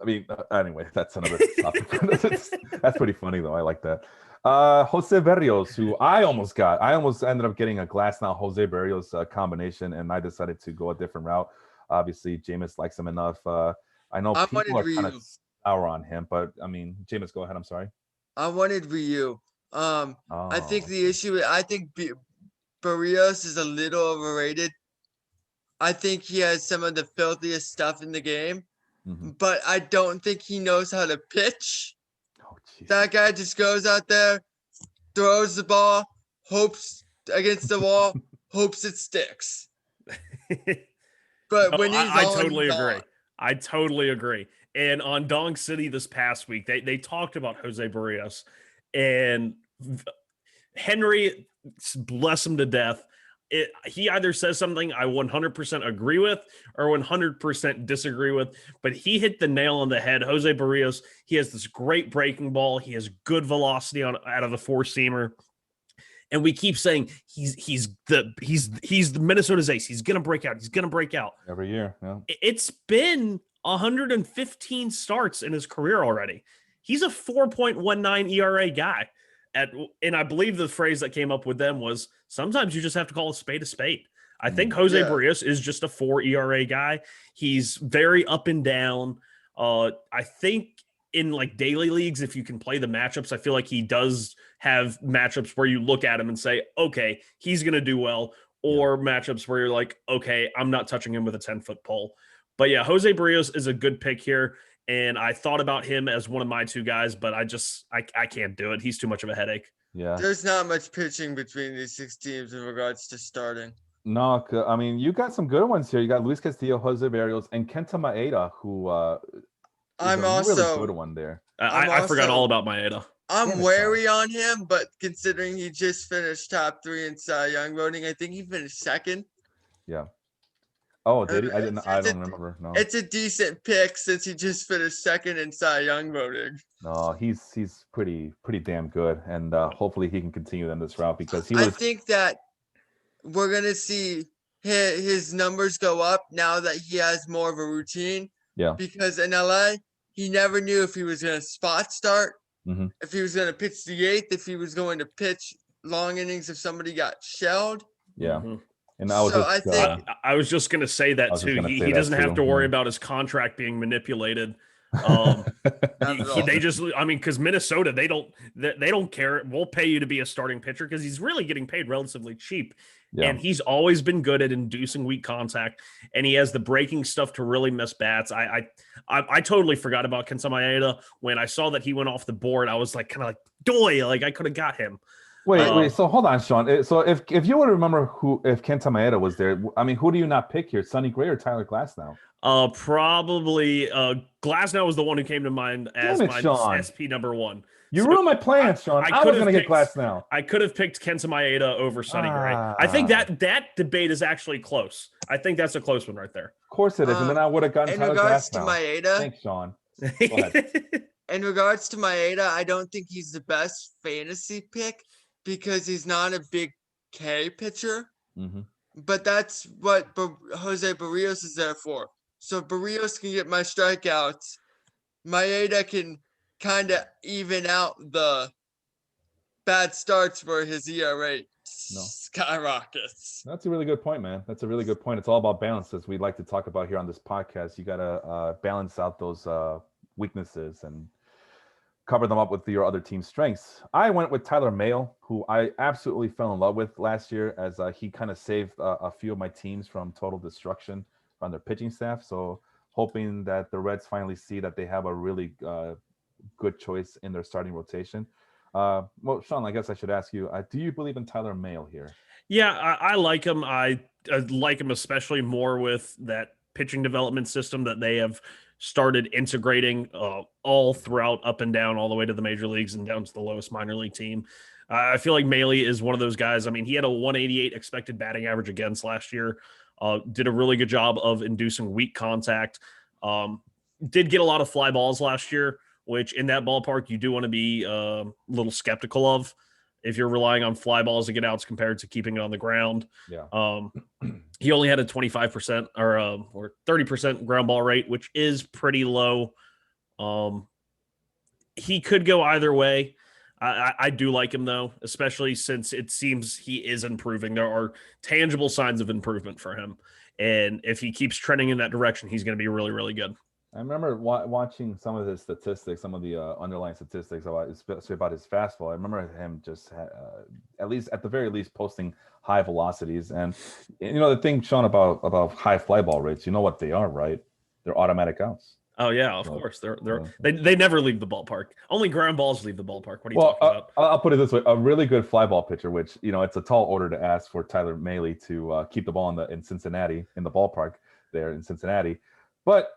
mean, anyway, that's another topic. That's pretty funny though. I like that. Jose Berrios, who I almost ended up getting a Glasnow Jose Berrios combination, and I decided to go a different route. Obviously, Jameis likes him enough. I know people are kind of sour on him, but I mean, Jameis, go ahead. I'm sorry. I wanted Ryu. I think the issue. I think Berrios is a little overrated. I think he has some of the filthiest stuff in the game, but I don't think he knows how to pitch. That guy just goes out there, throws the ball, hopes against the wall, hopes it sticks. But when he's I on, totally he's agree. on. I totally agree. And on Dong City this past week, they talked about Jose Barrios, and Henry, bless him to death. He either says something I 100% agree with or 100% disagree with, but he hit the nail on the head. Jose Barrios, he has this great breaking ball. He has good velocity out of the four-seamer. And we keep saying he's the Minnesota's ace. He's gonna break out. He's gonna break out every year. Yeah. It's been 115 starts in his career already. He's a 4.19 ERA guy. And I believe the phrase that came up with them was sometimes you just have to call a spade a spade. I think Jose Barrios is just a 4 ERA guy. He's very up and down. I think in like daily leagues, if you can play the matchups, I feel like he does have matchups where you look at him and say, okay, he's going to do well, or matchups where you're like, okay, I'm not touching him with a 10-foot pole. But yeah, Jose Barrios is a good pick here. And I thought about him as one of my two guys, but I can't do it. He's too much of a headache. Yeah. There's not much pitching between these 6 teams in regards to starting. No, I mean, you got some good ones here. You got Luis Castillo, Jose Barrios, and Kenta Maeda, who I'm a also really good one there. I forgot all about Maeda. I'm wary on him, but considering he just finished top 3 in Cy Young voting, I think he finished second. Yeah. Oh, did he? I don't remember. No. It's a decent pick since he just finished second in Cy Young voting. No, he's pretty damn good, and hopefully he can continue in this route because I think that we're gonna see his numbers go up now that he has more of a routine. Yeah. Because in LA, he never knew if he was gonna spot start, if he was gonna pitch the 8th, if he was going to pitch long innings if somebody got shelled. Yeah. And I was just going to say that too. He doesn't have to worry about his contract being manipulated. They just, I mean, because Minnesota, they don't care. We'll pay you to be a starting pitcher because he's really getting paid relatively cheap. Yeah. And he's always been good at inducing weak contact, and he has the breaking stuff to really miss bats. I totally forgot about Kenta Maeda. When I saw that he went off the board, I was like, kind of like, doy, like I could have got him. Wait. So hold on, Sean. So if you would remember if Kenta Maeda was there, I mean, who do you not pick here? Sonny Gray or Tyler Glasnow? Probably Glasnow was the one who came to mind as my Sean. SP number 1. You ruined my plans, Sean. I was going to get Glasnow. I could have picked Kenta Maeda over Sonny Gray. I think that debate is actually close. I think that's a close one right there. Of course it is. And then I would have gotten Tyler Glasnow. In regards to Maeda. Thanks, Sean. Go ahead. In regards to Maeda, I don't think he's the best fantasy pick because he's not a big K pitcher. But that's what Jose Barrios is there for. So Barrios can get my strikeouts. Maeda can kind of even out the bad starts where his ERA skyrockets. That's a really good point, man. That's a really good point. It's all about balance, as we like to talk about here on this podcast. You got to balance out those weaknesses and cover them up with your other team's strengths. I went with Tyler Mahle, who I absolutely fell in love with last year, as he kind of saved a few of my teams from total destruction on their pitching staff. So hoping that the Reds finally see that they have a really good choice in their starting rotation. Well, Sean, I guess I should ask you, do you believe in Tyler Mahle here? Yeah, I like him. I like him especially more with that pitching development system that they have started integrating all throughout, up and down, all the way to the major leagues and down to the lowest minor league team. I feel like Mahle is one of those guys. I mean, he had a 188 expected batting average against last year. Did a really good job of inducing weak contact. Did get a lot of fly balls last year, which in that ballpark you do want to be a little skeptical of if you're relying on fly balls to get outs compared to keeping it on the ground. Yeah. He only had a 25% or 30% ground ball rate, which is pretty low. He could go either way. I do like him, though, especially since it seems he is improving. There are tangible signs of improvement for him. And if he keeps trending in that direction, he's going to be really, really good. I remember watching some of his statistics, some of the underlying statistics about his fastball. I remember him just at the very least posting high velocities. And you know the thing, Sean, about high fly ball rates, you know what they are, right? They're automatic outs. Oh yeah, of So, course. They never leave the ballpark. Only ground balls leave the ballpark. What are you well, talking about? I'll put it this way: a really good fly ball pitcher, which it's a tall order to ask for Tyler Mahle to keep the ball in Cincinnati, in the ballpark there in Cincinnati. But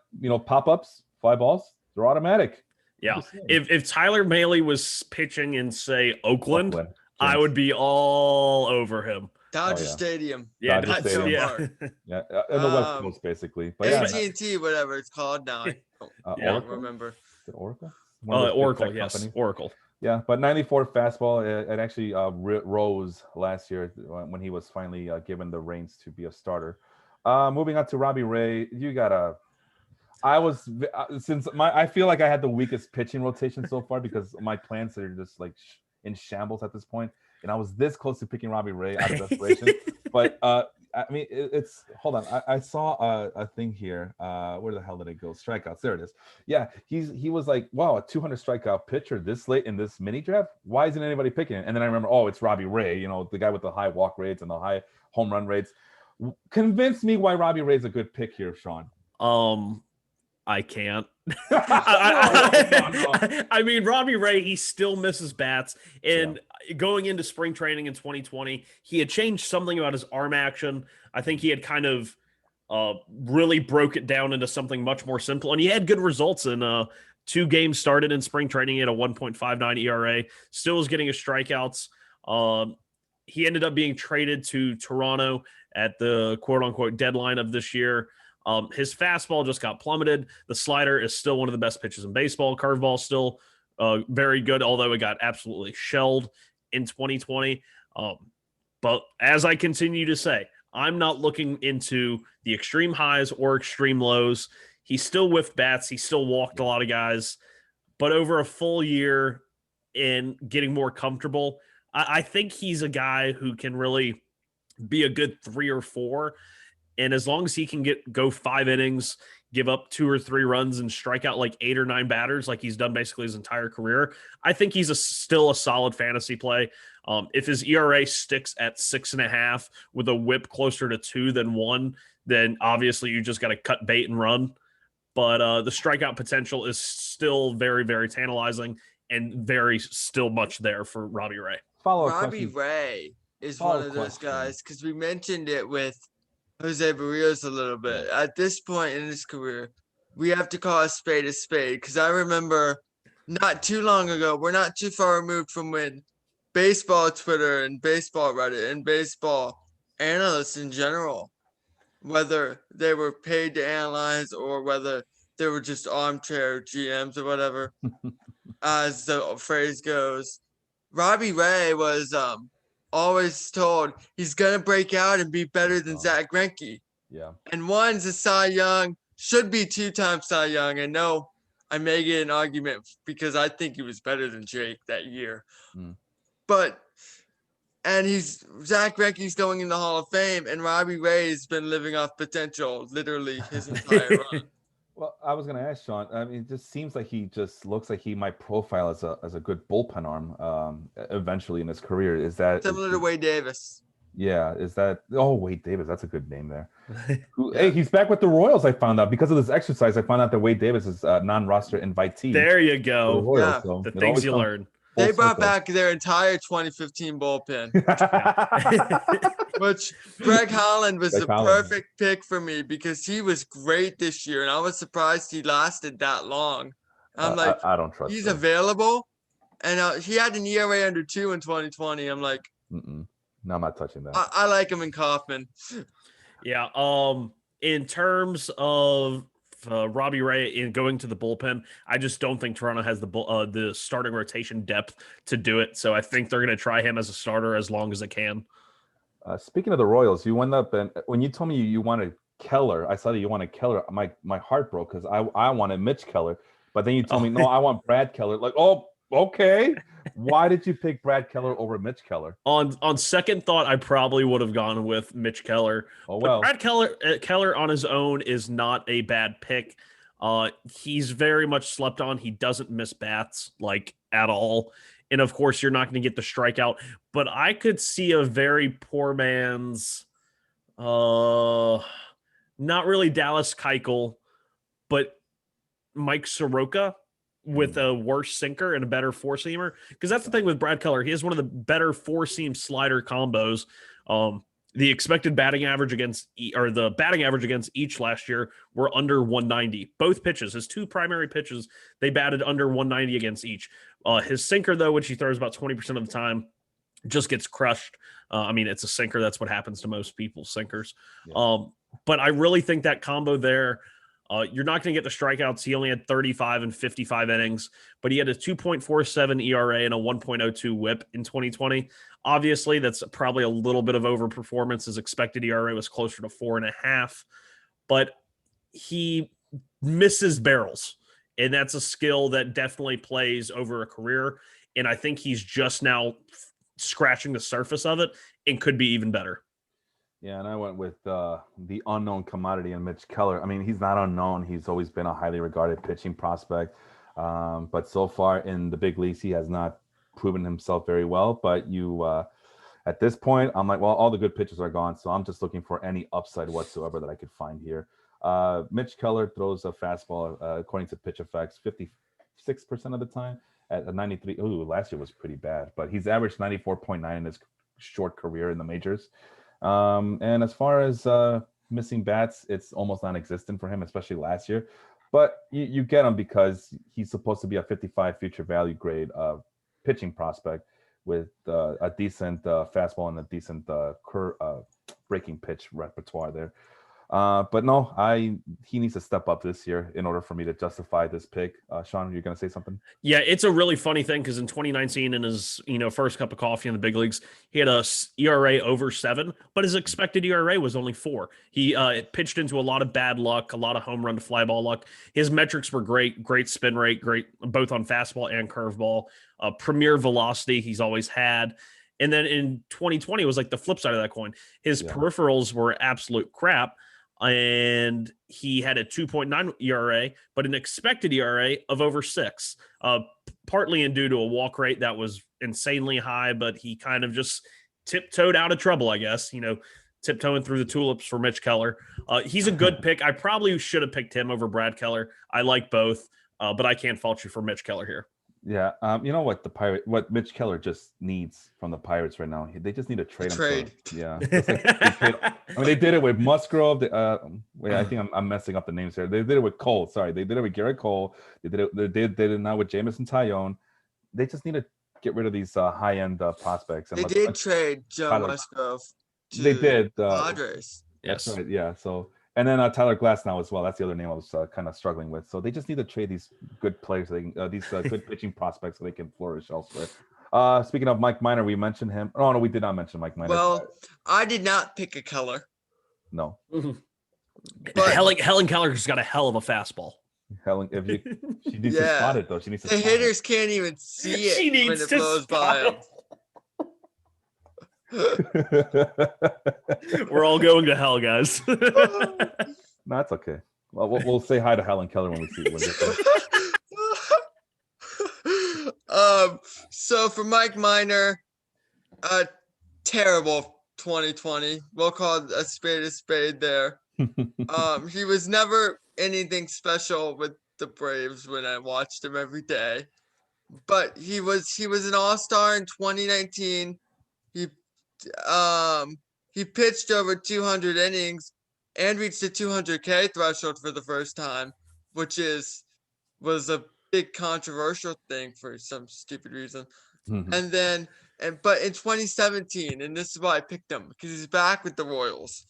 pop ups, fly balls, they're automatic. Yeah. If Tyler Mahle was pitching in, say, Oakland, I would be all over him. Dodger Stadium. Yeah, Dodger Stadium. Park. Yeah, in the West Coast, basically. But AT&T, whatever it's called now. I don't remember. Is it Oracle? Oracle, yes. Companies. Oracle. Yeah, but 94 fastball, it actually rose last year when he was finally given the reins to be a starter. Moving on to Robbie Ray, I feel like I had the weakest pitching rotation so far because my plans are just like in shambles at this point, and I was this close to picking Robbie Ray out of desperation. But I mean, hold on. I saw a thing here. Where the hell did it go? Strikeouts. There it is. Yeah, he was like, wow, a 200 strikeout pitcher this late in this mini draft. Why isn't anybody picking it? And then I remember, it's Robbie Ray. The guy with the high walk rates and the high home run rates. Convince me why Robbie Ray is a good pick here, Sean. I can't. I mean, Robbie Ray, he still misses bats. And going into spring training in 2020, he had changed something about his arm action. I think he had kind of really broke it down into something much more simple. And he had good results in 2 games started in spring training. He had a 1.59 ERA, still was getting his strikeouts. He ended up being traded to Toronto at the quote-unquote deadline of this year. His fastball just got plummeted. The slider is still one of the best pitches in baseball. Curveball still very good, although it got absolutely shelled in 2020. But as I continue to say, I'm not looking into the extreme highs or extreme lows. He still whiffed bats. He still walked a lot of guys. But over a full year in getting more comfortable, I think he's a guy who can really be a good 3 or 4. And as long as he can go 5 innings, give up 2 or 3 runs and strike out like 8 or 9 batters like he's done basically his entire career, I think he's still a solid fantasy play. If his ERA sticks at 6.5 with a whip closer to 2 than 1, then obviously you just got to cut bait and run. But the strikeout potential is still very, very tantalizing and very still much there for Robbie Ray. Robbie Ray is one of those guys because we mentioned it with Jose Barrios a little bit. At this point in his career, we have to call a spade because I remember not too long ago, we're not too far removed from when baseball Twitter and baseball Reddit and baseball analysts in general, whether they were paid to analyze or whether they were just armchair GMs or whatever, as the phrase goes, Robbie Ray was always told he's gonna break out and be better than Zach Greinke. Yeah. And one's a Cy Young, should be 2-time Cy Young. And no, I may get an argument because I think he was better than Jake that year. And Zach Greinke's going in the Hall of Fame, and Robbie Ray's been living off potential literally his entire run. Well, I was going to ask Sean. I mean, it just seems like he just looks like he might profile as a good bullpen arm eventually in his career. Is that similar to Wade Davis? Yeah. Is that? Oh, Wade Davis. That's a good name there. Hey, he's back with the Royals. I found out because of this exercise. I found out that Wade Davis is a non-roster invitee. There you go. The Royals, so the things you learn. They brought back their entire 2015 bullpen, which Greg Holland was the perfect pick for me because he was great this year, and I was surprised he lasted that long. I'm like, I don't trust. He's available, and he had an ERA under 2 in 2020. I'm like, no, I'm not touching that. I like him in Kaufman. Yeah. In terms of Robbie Ray in going to the bullpen, I just don't think Toronto has the starting rotation depth to do it. So I think they're going to try him as a starter as long as they can. Speaking of the Royals, you went up and when you told me you wanted Keller, I saw that you wanted Keller. My heart broke because I wanted Mitch Keller, but then you told me no, I want Brad Keller. Like, oh, okay. Why did you pick Brad Keller over Mitch Keller? On second thought, I probably would have gone with Mitch Keller. Oh well, but Brad Keller on his own is not a bad pick. He's very much slept on. He doesn't miss bats like at all, and of course, you're not going to get the strikeout. But I could see a very poor man's, not really Dallas Keuchel, but Mike Soroka with a worse sinker and a better four-seamer, because that's the thing with Brad Keller. He has one of the better four-seam slider combos. The expected batting average against the batting average against each last year were under 190. Both pitches, his two primary pitches, they batted under 190 against each. His sinker, though, which he throws about 20% of the time, just gets crushed. I mean, it's a sinker. That's what happens to most people's sinkers. Yeah. But I really think that combo there, you're not going to get the strikeouts. He only had 35 and 55 innings, but he had a 2.47 ERA and a 1.02 whip in 2020. Obviously, that's probably a little bit of overperformance. His expected ERA was closer to 4.5, but he misses barrels, and that's a skill that definitely plays over a career. And I think he's just now scratching the surface of it and could be even better. Yeah, and I went with the unknown commodity in Mitch Keller. I mean, he's not unknown. He's always been a highly regarded pitching prospect. But so far in the big leagues, he has not proven himself very well. But at this point, I'm like, well, all the good pitchers are gone. So I'm just looking for any upside whatsoever that I could find here. Mitch Keller throws a fastball, according to Pitch Effects, 56% of the time at a 93. Ooh, last year was pretty bad. But he's averaged 94.9 in his short career in the majors. And as far as missing bats, it's almost non-existent for him, especially last year. But you get him because he's supposed to be a 55 future value grade pitching prospect with a decent fastball and a decent breaking pitch repertoire there. But no, he needs to step up this year in order for me to justify this pick. Sean, you're going to say something? Yeah, it's a really funny thing because in 2019, in his first cup of coffee in the big leagues, he had a ERA over 7, but his expected ERA was only 4. He pitched into a lot of bad luck, a lot of home run to fly ball luck. His metrics were great spin rate, great both on fastball and curveball, premier velocity he's always had. And then in 2020, it was like the flip side of that coin. His peripherals were absolute crap. And he had a 2.9 ERA, but an expected ERA of over 6, partly due to a walk rate that was insanely high, but he kind of just tiptoed out of trouble, I guess, tiptoeing through the tulips for Mitch Keller. He's a good pick. I probably should have picked him over Brad Keller. I like both, but I can't fault you for Mitch Keller here. Yeah, you know what what Mitch Keller just needs from the Pirates right now? They just need to trade him. Yeah, they did it with Musgrove. I think I'm messing up the names here. They did it with Cole. Sorry, they did it with Garrett Cole. They did it now with Jameis and Tyone. They just need to get rid of these high-end prospects. And they did trade Joe Musgrove. They did. Padres. Yes. That's right. Yeah. So. And then Tyler Glasnow as well. That's the other name I was kind of struggling with. So they just need to trade these good players, these good pitching prospects, so they can flourish elsewhere. Speaking of Mike Minor, we mentioned him. Oh no, we did not mention Mike Minor. Well, I did not pick a Keller. No. But Helen Keller's got a hell of a fastball. She needs to spot it though. She needs to. The hitters can't even see it when it blows by them. We're all going to hell, guys. No, that's okay. Well, we'll say hi to Helen Keller when we see it. So for Mike Minor, terrible 2020. We'll call a spade there. He was never anything special with the Braves when I watched him every day, but he was an all-star in 2019. He pitched over 200 innings and reached the 200K threshold for the first time, which was a big controversial thing for some stupid reason. Mm-hmm. But in 2017, and this is why I picked him, because he's back with the Royals.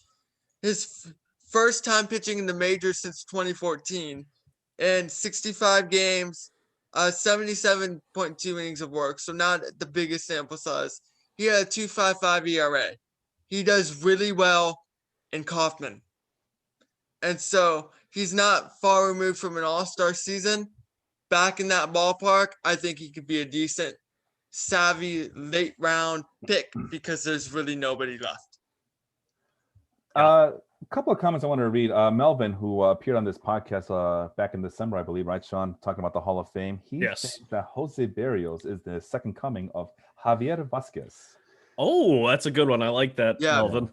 His first time pitching in the majors since 2014, and 65 games, 77.2 innings of work, so not the biggest sample size. He had a 2.55 ERA. He does really well in Kauffman. And so he's not far removed from an all-star season. Back in that ballpark, I think he could be a decent, savvy, late-round pick because there's really nobody left. A couple of comments I wanted to read. Melvin, who appeared on this podcast back in December, I believe, right, Sean? Talking about the Hall of Fame. He thinks that Jose Barrios is the second coming of Javier Vasquez. Oh, that's a good one. I like that, Melvin.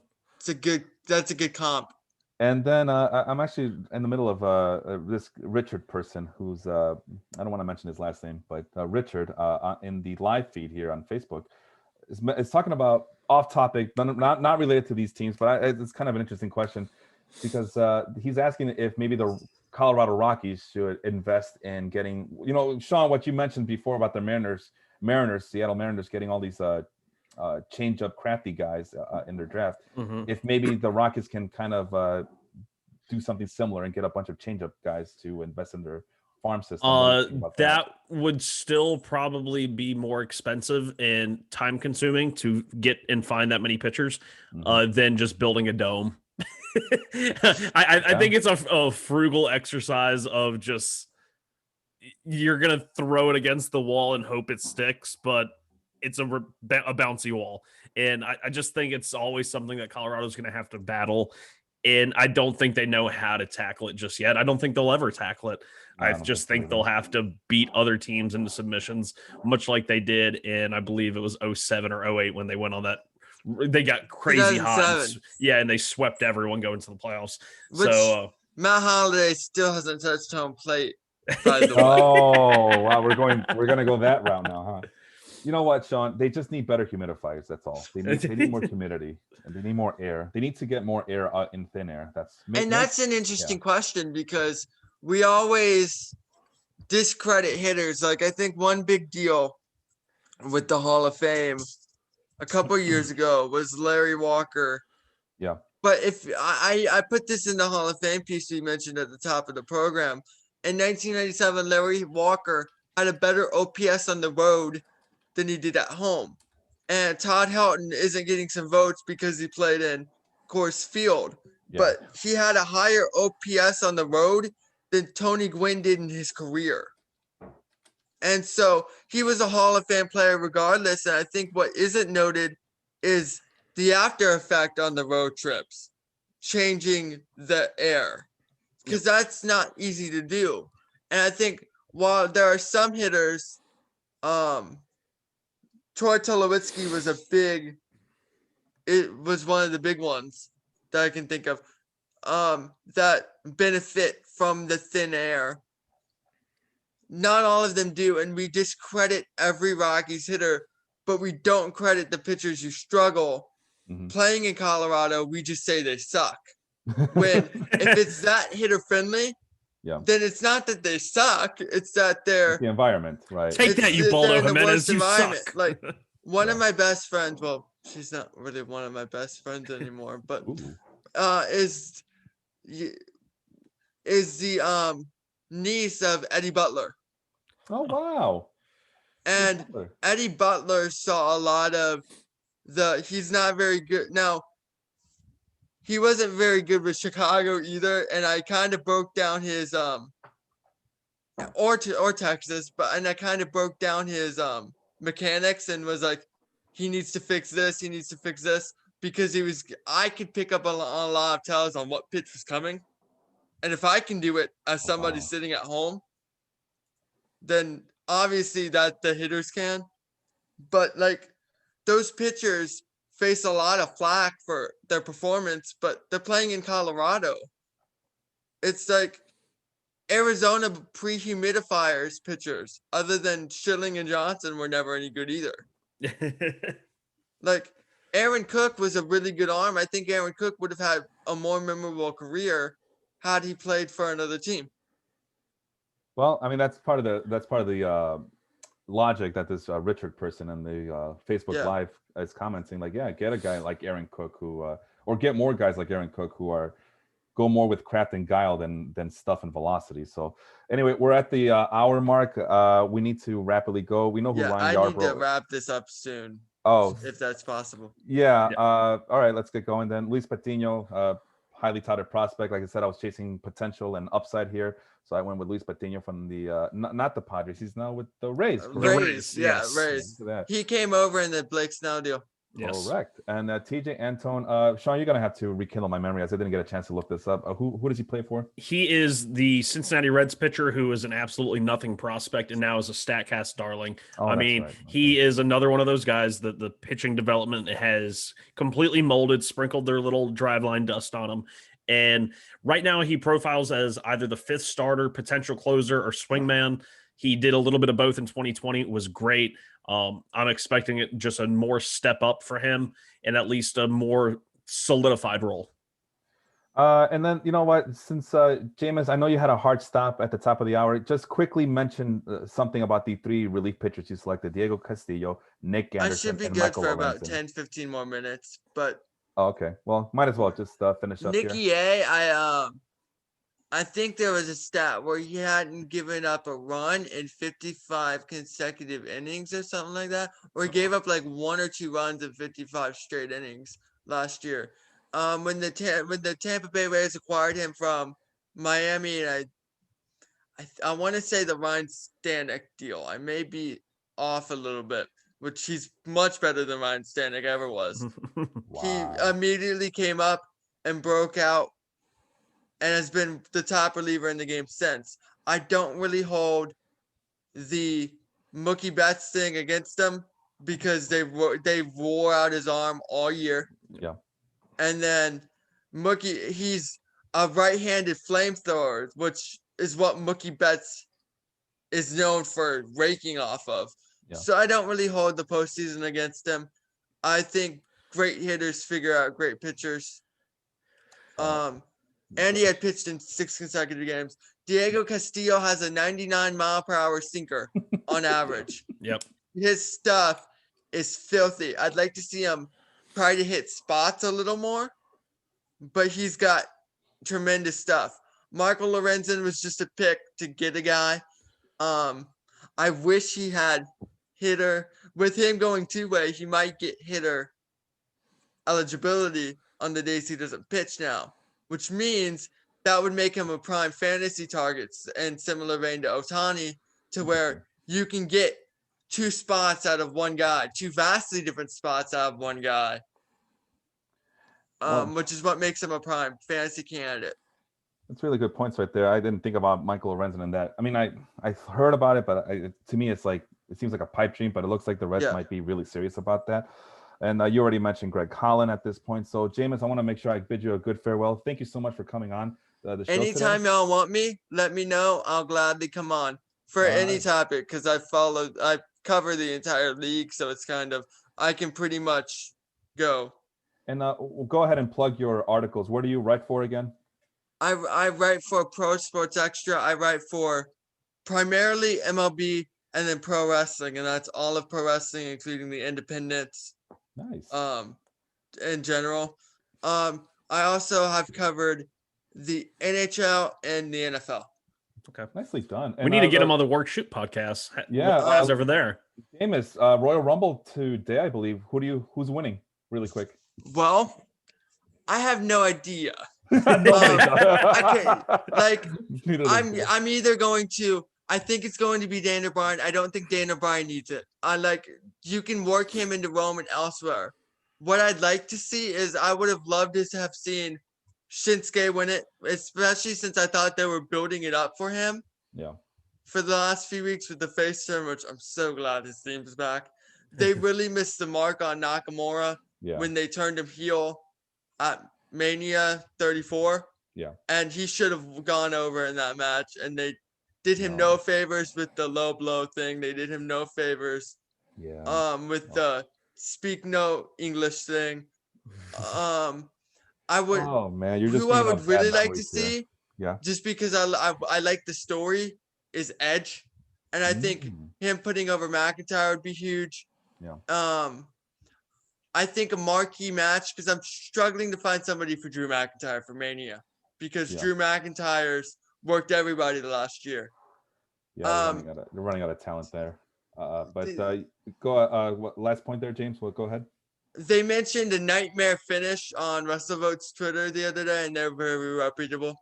That's a good comp. And then I'm actually in the middle of this Richard person who's I don't want to mention his last name, but Richard in the live feed here on Facebook is talking about off topic, not related to these teams, but it's kind of an interesting question because he's asking if maybe the Colorado Rockies should invest in getting, Sean, what you mentioned before about the Seattle Mariners getting all these change up crafty guys in their draft. Mm-hmm. If maybe the Rockets can kind of do something similar and get a bunch of change up guys to invest in their farm system. That would still probably be more expensive and time consuming to get and find that many pitchers than just building a dome. I think it's a frugal exercise of just you're gonna throw it against the wall and hope it sticks, but it's a bouncy wall, and I just think it's always something that Colorado's gonna have to battle, and I don't think they know how to tackle it just yet. I don't think they'll ever tackle it. I just think they'll have to beat other teams into submissions, much like they did in, I believe it was 07 or 08 when they went on that. They got crazy hot. And they swept everyone going to the playoffs. Which, so Matt Holliday still hasn't touched home plate, by the way. Oh, wow. We're going to go that route now, huh? You know what, Sean? They just need better humidifiers. That's all. They need more humidity and they need more air. They need to get more air out in thin air. That's an interesting question because we always discredit hitters. Like, I think one big deal with the Hall of Fame a couple of years ago was Larry Walker. Yeah. But if I put this in the Hall of Fame piece we mentioned at the top of the program, in 1997, Larry Walker had a better OPS on the road than he did at home. And Todd Helton isn't getting some votes because he played in Coors Field. Yeah. But he had a higher OPS on the road than Tony Gwynn did in his career. And so he was a Hall of Fame player regardless. And I think what isn't noted is the after effect on the road trips, changing the air, because that's not easy to do. And I think while there are some hitters, Troy Tulowitzki was one of the big ones that I can think of, that benefit from the thin air. Not all of them do, and we discredit every Rockies hitter, but we don't credit the pitchers who struggle. Playing in Colorado, we just say they suck. When if it's that hitter friendly, then it's not that they suck, it's that they're the environment, right? Take that, you Baldo Jimenez, you suck. Like one of my best friends, well, she's not really one of my best friends anymore, but is the niece of Eddie Butler. Oh wow. And Eddie Butler saw a lot of he's not very good. Now, he wasn't very good with Chicago either, and I kind of broke down his or Texas, and I kind of broke down his mechanics and was like, he needs to fix this, because I could pick up on a lot of tells on what pitch was coming. And if I can do it as somebody sitting at home, then obviously that the hitters can. But like those pitchers face a lot of flack for their performance, but they're playing in Colorado. It's like Arizona pre-humidifiers pitchers, other than Schilling and Johnson, were never any good either. Like Aaron Cook was a really good arm. I think Aaron Cook would have had a more memorable career had he played for another team. Well, I mean, that's part of the logic that this Richard person in the Facebook Live is commenting. Like, get a guy like Aaron Cook or get more guys like Aaron Cook who go more with craft and guile than stuff and velocity. So anyway, we're at the hour mark. We need to rapidly go. We know who Ryan Yarbrough. I need to wrap this up soon. Oh, if that's possible. Yeah. All right, let's get going then. Luis Patino, highly touted prospect. Like I said, I was chasing potential and upside here, so I went with Luis Patino from the not the Padres. He's now with the Rays. Rays. He came over in the Blake Snell deal. Yes. Correct. And TJ Antone, Sean, you're gonna have to rekindle my memory as I didn't get a chance to look this up. Who does he play for? He is the Cincinnati Reds pitcher who is an absolutely nothing prospect and now is a StatCast darling. I mean, right. He is another one of those guys that the pitching development has completely molded, sprinkled their little driveline dust on him, And right now he profiles as either the 5th starter, potential closer, or swingman. He did a little bit of both in 2020. It was great. I'm expecting it just a more step up for him and at least a more solidified role. And then, you know what, since Jameis, I know you had a hard stop at the top of the hour, just quickly mention something about the 3 relief pitchers you selected: Diego Castillo, Nick I Anderson, should be and good Michael for about Lorenzen. 10, 15 more minutes, but Oh, okay, well, might as well just finish up here. Nicky A, I think there was a stat where he hadn't given up a run in 55 consecutive innings or something like that, or he gave up like 1 or 2 runs in 55 straight innings last year. When the Tampa Bay Rays acquired him from Miami, and I want to say the Ryan Stanek deal. I may be off a little bit, which he's much better than Ryan Stanek ever was. Wow. He immediately came up and broke out and has been the top reliever in the game since. I don't really hold the Mookie Betts thing against him because they wore out his arm all year. Yeah. And then Mookie, he's a right-handed flamethrower, which is what Mookie Betts is known for raking off of. Yeah. So I don't really hold the postseason against him. I think great hitters figure out great pitchers. And he had pitched in 6 consecutive games. Diego Castillo has a 99-mile-per-hour sinker on average. Yep. His stuff is filthy. I'd like to see him try to hit spots a little more, but he's got tremendous stuff. Michael Lorenzen was just a pick to get a guy. I wish he had hitter. With him going 2-way, he might get hitter eligibility on the days he doesn't pitch now, which means that would make him a prime fantasy target and similar vein to Ohtani, to where you can get 2 spots out of one guy, 2 vastly different spots out of one guy, which is what makes him a prime fantasy candidate. That's really good points right there. I didn't think about Michael Lorenzen and that. I mean, I've heard about it, but to me, it's like, it seems like a pipe dream, but it looks like the Reds might be really serious about that. And you already mentioned Greg Holland at this point. So, Jameis, I want to make sure I bid you a good farewell. Thank you so much for coming on the show Anytime today. y'all want me, let me know. I'll gladly come on for any topic, because I cover the entire league, so it's kind of, I can pretty much go. And we'll go ahead and plug your articles. Where do you write for again? I write for Pro Sports Extra. I write for primarily MLB and then pro wrestling, and that's all of pro wrestling, including the independents. Nice. In general. I also have covered the NHL and the NFL. Okay. Nicely done. We need to get him on the Work Shoot podcast. Yeah. How's over there? Jameis, Royal Rumble today, I believe. Who's winning? Really quick. Well, I have no idea. I'm either going to, I think it's going to be Daniel Bryan. I don't think Daniel Bryan needs it. You can work him into Roman elsewhere. What I'd like to see is, I would have loved to have seen Shinsuke win it, especially since I thought they were building it up for him. Yeah. For the last few weeks with the face turn, which I'm so glad his team's back. They really missed the mark on Nakamura when they turned him heel at Mania 34. Yeah. And he should have gone over in that match, and they did him no favors with the low blow thing. They did him no favors. Yeah. With the speak no English thing. I would. Oh man, you're just. Who I would really like to see. Yeah. Just because I like the story is Edge, and I think him putting over McIntyre would be huge. Yeah. I think a marquee match, because I'm struggling to find somebody for Drew McIntyre for Mania, because Drew McIntyre's worked everybody the last year. Yeah, you're running out of talent there. Go. Last point there, James. Well, go ahead. They mentioned a nightmare finish on WrestleVote's Twitter the other day, and they're very reputable.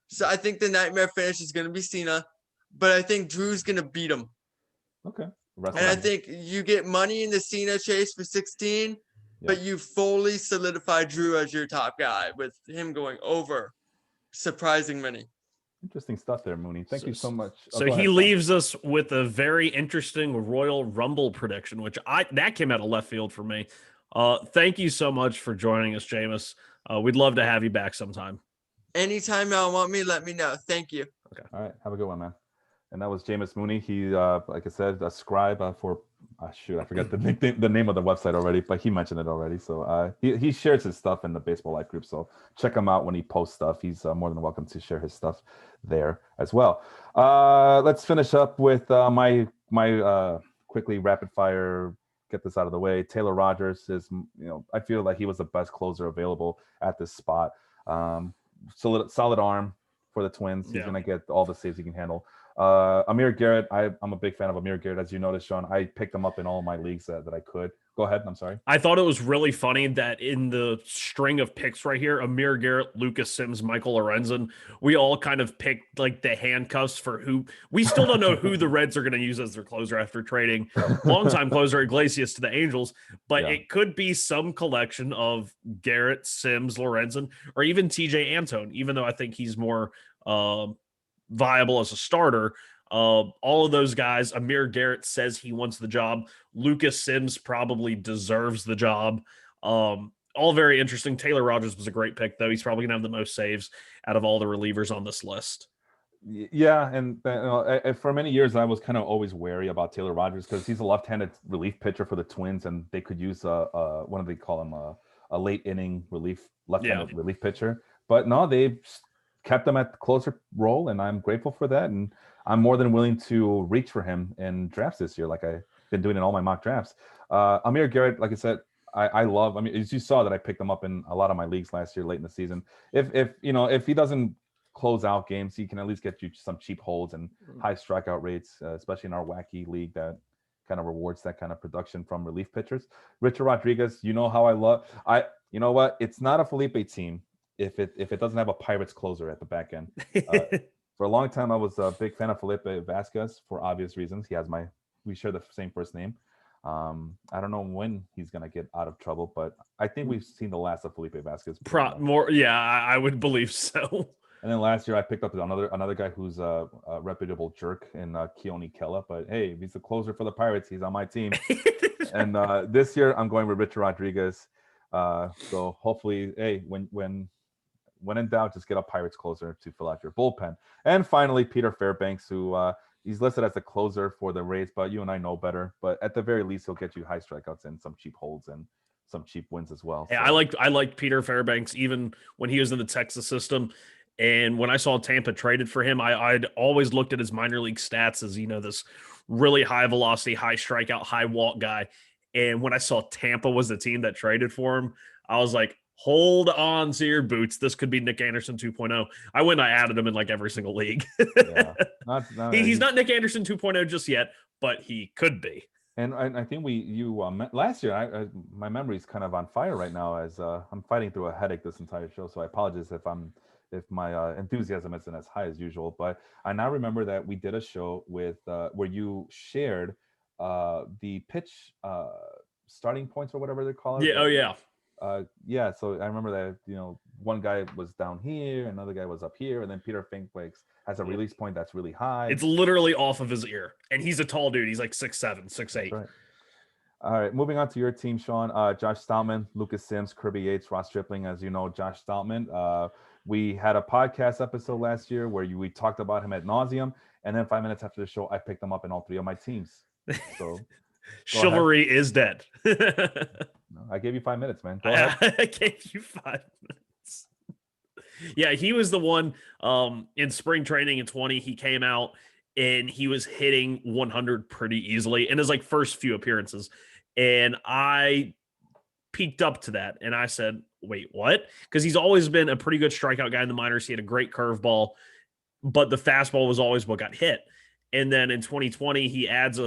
So I think the nightmare finish is going to be Cena, but I think Drew's going to beat him. Okay. And I think you get money in the Cena chase for 16, but you fully solidify Drew as your top guy with him going over surprising many. Interesting stuff there, Mooney. Thank you so much. So he leaves us with a very interesting Royal Rumble prediction, which that came out of left field for me. Thank you so much for joining us, Jameis. We'd love to have you back sometime. anytime y'all want me, let me know. Thank you. Okay. All right. Have a good one, man. And that was Jameus Mooney. He, like I said, a scribe for. Shoot, I forgot the name of the website already, but he mentioned it already. So he shares his stuff in the Baseball Life group. So check him out when he posts stuff. He's more than welcome to share his stuff there as well. Let's finish up with my quickly rapid fire. Get this out of the way. Taylor Rogers is, I feel like he was the best closer available at this spot. Solid arm for the Twins. He's going to get all the saves he can handle. Amir Garrett, I'm a big fan of Amir Garrett. As you noticed, Sean, I picked him up in all my leagues that I could. Go ahead. I'm sorry. I thought it was really funny that in the string of picks right here, Amir Garrett, Lucas Sims, Michael Lorenzen, we all kind of picked like the handcuffs for who. We still don't know who the Reds are going to use as their closer after trading longtime closer Iglesias to the Angels, but it could be some collection of Garrett, Sims, Lorenzen, or even TJ Antone, even though I think he's more viable as a starter. All of those guys, Amir Garrett says he wants the job. Lucas Sims probably deserves the job. All very interesting. Taylor Rogers was a great pick, though. He's probably going to have the most saves out of all the relievers on this list. Yeah, and for many years, I was kind of always wary about Taylor Rogers because he's a left-handed relief pitcher for the Twins, and they could use what do they call him, a late inning left-handed relief pitcher. But no, they've kept him at the closer role, and I'm grateful for that. And I'm more than willing to reach for him in drafts this year, like I've been doing in all my mock drafts. Amir Garrett, like I said, I love. I mean, as you saw that I picked him up in a lot of my leagues last year, late in the season. If he doesn't close out games, he can at least get you some cheap holds and high strikeout rates, especially in our wacky league that kind of rewards that kind of production from relief pitchers. Richard Rodriguez, you know how I love. You know what? It's not a Felipe team if it doesn't have a Pirates closer at the back end. For a long time, I was a big fan of Felipe Vasquez for obvious reasons. We share the same first name. I don't know when he's going to get out of trouble, but I think we've seen the last of Felipe Vasquez. I would believe so. And then last year, I picked up another guy who's a reputable jerk in Keone Kela. But hey, if he's the closer for the Pirates, he's on my team. And this year, I'm going with Richard Rodriguez. So hopefully, hey, when in doubt, just get a Pirates closer to fill out your bullpen. And finally, Peter Fairbanks, who he's listed as a closer for the Rays, but you and I know better. But at the very least, he'll get you high strikeouts and some cheap holds and some cheap wins as well. Yeah, so. I like Peter Fairbanks even when he was in the Texas system. And when I saw Tampa traded for him, I'd always looked at his minor league stats as, this really high velocity, high strikeout, high walk guy. And when I saw Tampa was the team that traded for him, I was like, hold on to your boots. This could be Nick Anderson 2.0. I went and I added him in like every single league. He's not Nick Anderson 2.0 just yet, but he could be. And I think you met last year. My memory is kind of on fire right now as I'm fighting through a headache this entire show. So I apologize if my enthusiasm isn't as high as usual. But I now remember that we did a show with where you shared the pitch starting points or whatever they call it. Yeah. Oh yeah. So I remember that, one guy was down here, another guy was up here, and then Peter Fairbanks has a release point that's really high. It's literally off of his ear, and he's a tall dude. He's like 6'7", 6'8". Right. All right, moving on to your team, Sean. Josh Stoutman, Lucas Sims, Kirby Yates, Ross Stripling. As you know, Josh Stoutman. We had a podcast episode last year where we talked about him ad nauseum, and then 5 minutes after the show, I picked him up in all three of my teams. So chivalry is dead. I gave you 5 minutes, man. Go ahead. I gave you 5 minutes. Yeah, he was the one in spring training in 20. He came out and he was hitting 100 pretty easily in his first few appearances. And I peeked up to that and I said, wait, what? Because he's always been a pretty good strikeout guy in the minors. He had a great curveball, but the fastball was always what got hit. And then in 2020, he adds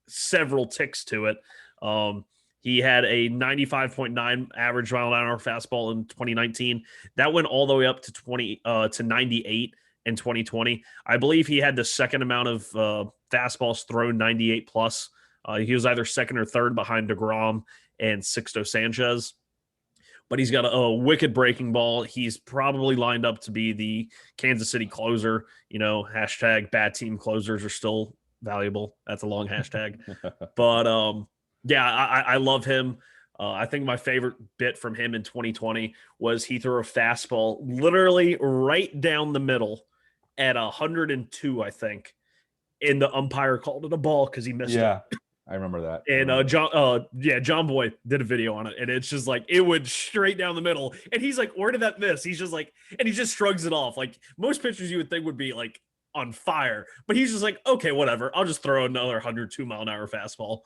several ticks to it. He had a 95.9 average mile an hour fastball in 2019. That went all the way up to 98 in 2020. I believe he had the second amount of fastballs thrown, 98 plus. He was either second or third behind DeGrom and Sixto Sanchez. But he's got a wicked breaking ball. He's probably lined up to be the Kansas City closer. Hashtag bad team closers are still valuable. That's a long hashtag. But yeah, I love him. I think my favorite bit from him in 2020 was he threw a fastball literally right down the middle at 102, I think, and the umpire called it a ball because he missed it. Yeah, I remember that. And John Boy did a video on it, and it's just like it went straight down the middle. And he's like, "Where did that miss?" He's just like, and he just shrugs it off. Like most pitchers, you would think would be like on fire, but he's just like, "Okay, whatever. I'll just throw another 102-mile-an-hour fastball."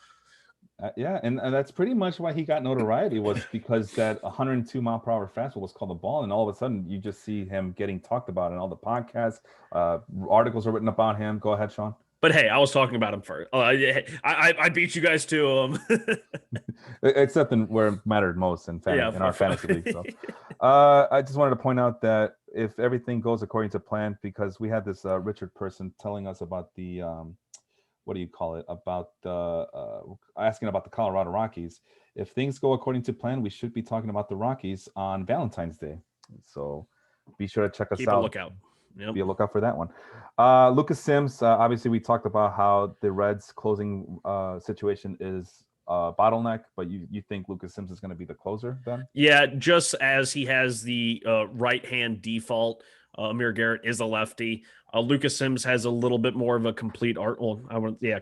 Yeah, and that's pretty much why he got notoriety, was because that 102-mile-per-hour fastball was called a ball, and all of a sudden you just see him getting talked about in all the podcasts. Articles are written about him. Go ahead, Sean. But hey, I was talking about him first. I beat you guys to him. Except where it mattered most in our fantasy league. So, I just wanted to point out that if everything goes according to plan, because we had this Richard person telling us about the what do you call it? About asking about the Colorado Rockies. If things go according to plan, we should be talking about the Rockies on Valentine's Day. So be sure to check us out. Keep a lookout. Yep. Be a lookout for that one. Lucas Sims, obviously we talked about how the Reds closing situation is bottleneck, but you think Lucas Sims is going to be the closer then? Yeah, just as he has the right-hand default, Amir Garrett is a lefty. Lucas Sims has a little bit more of a complete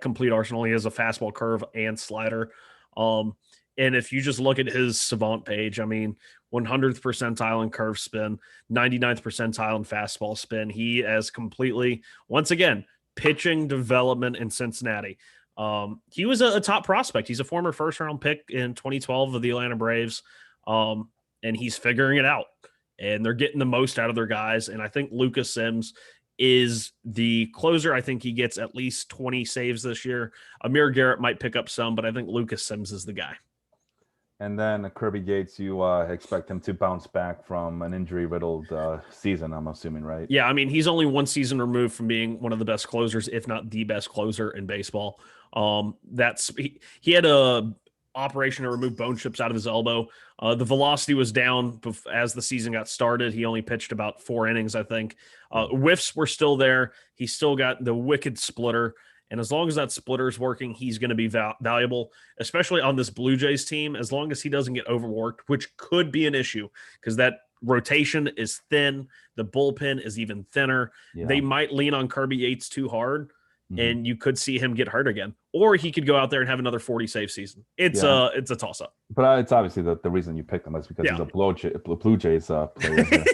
complete arsenal. He has a fastball, curve, and slider. And if you just look at his Savant page, I mean, 100th percentile in curve spin, 99th percentile in fastball spin. He has completely, once again, pitching development in Cincinnati. He was a top prospect. He's a former first-round pick in 2012 of the Atlanta Braves, and he's figuring it out. And they're getting the most out of their guys. And I think Lucas Sims is the closer. I think he gets at least 20 saves this year. Amir Garrett might pick up some, but I think Lucas Sims is the guy. And then Kirby Yates, you expect him to bounce back from an injury-riddled season, I'm assuming, right? Yeah, I mean, he's only one season removed from being one of the best closers, if not the best closer in baseball. He had a operation to remove bone chips out of his elbow. The velocity was down as the season got started. He only pitched about 4 innings, I think. Whiffs were still there. He still got the wicked splitter. And as long as that splitter is working, he's going to be valuable, especially on this Blue Jays team, as long as he doesn't get overworked, which could be an issue because that rotation is thin. The bullpen is even thinner. Yeah. They might lean on Kirby Yates too hard, and you could see him get hurt again. Or he could go out there and have another 40-save season. It's a toss-up. But it's obviously the reason you picked him is because he's a Blue Jays player.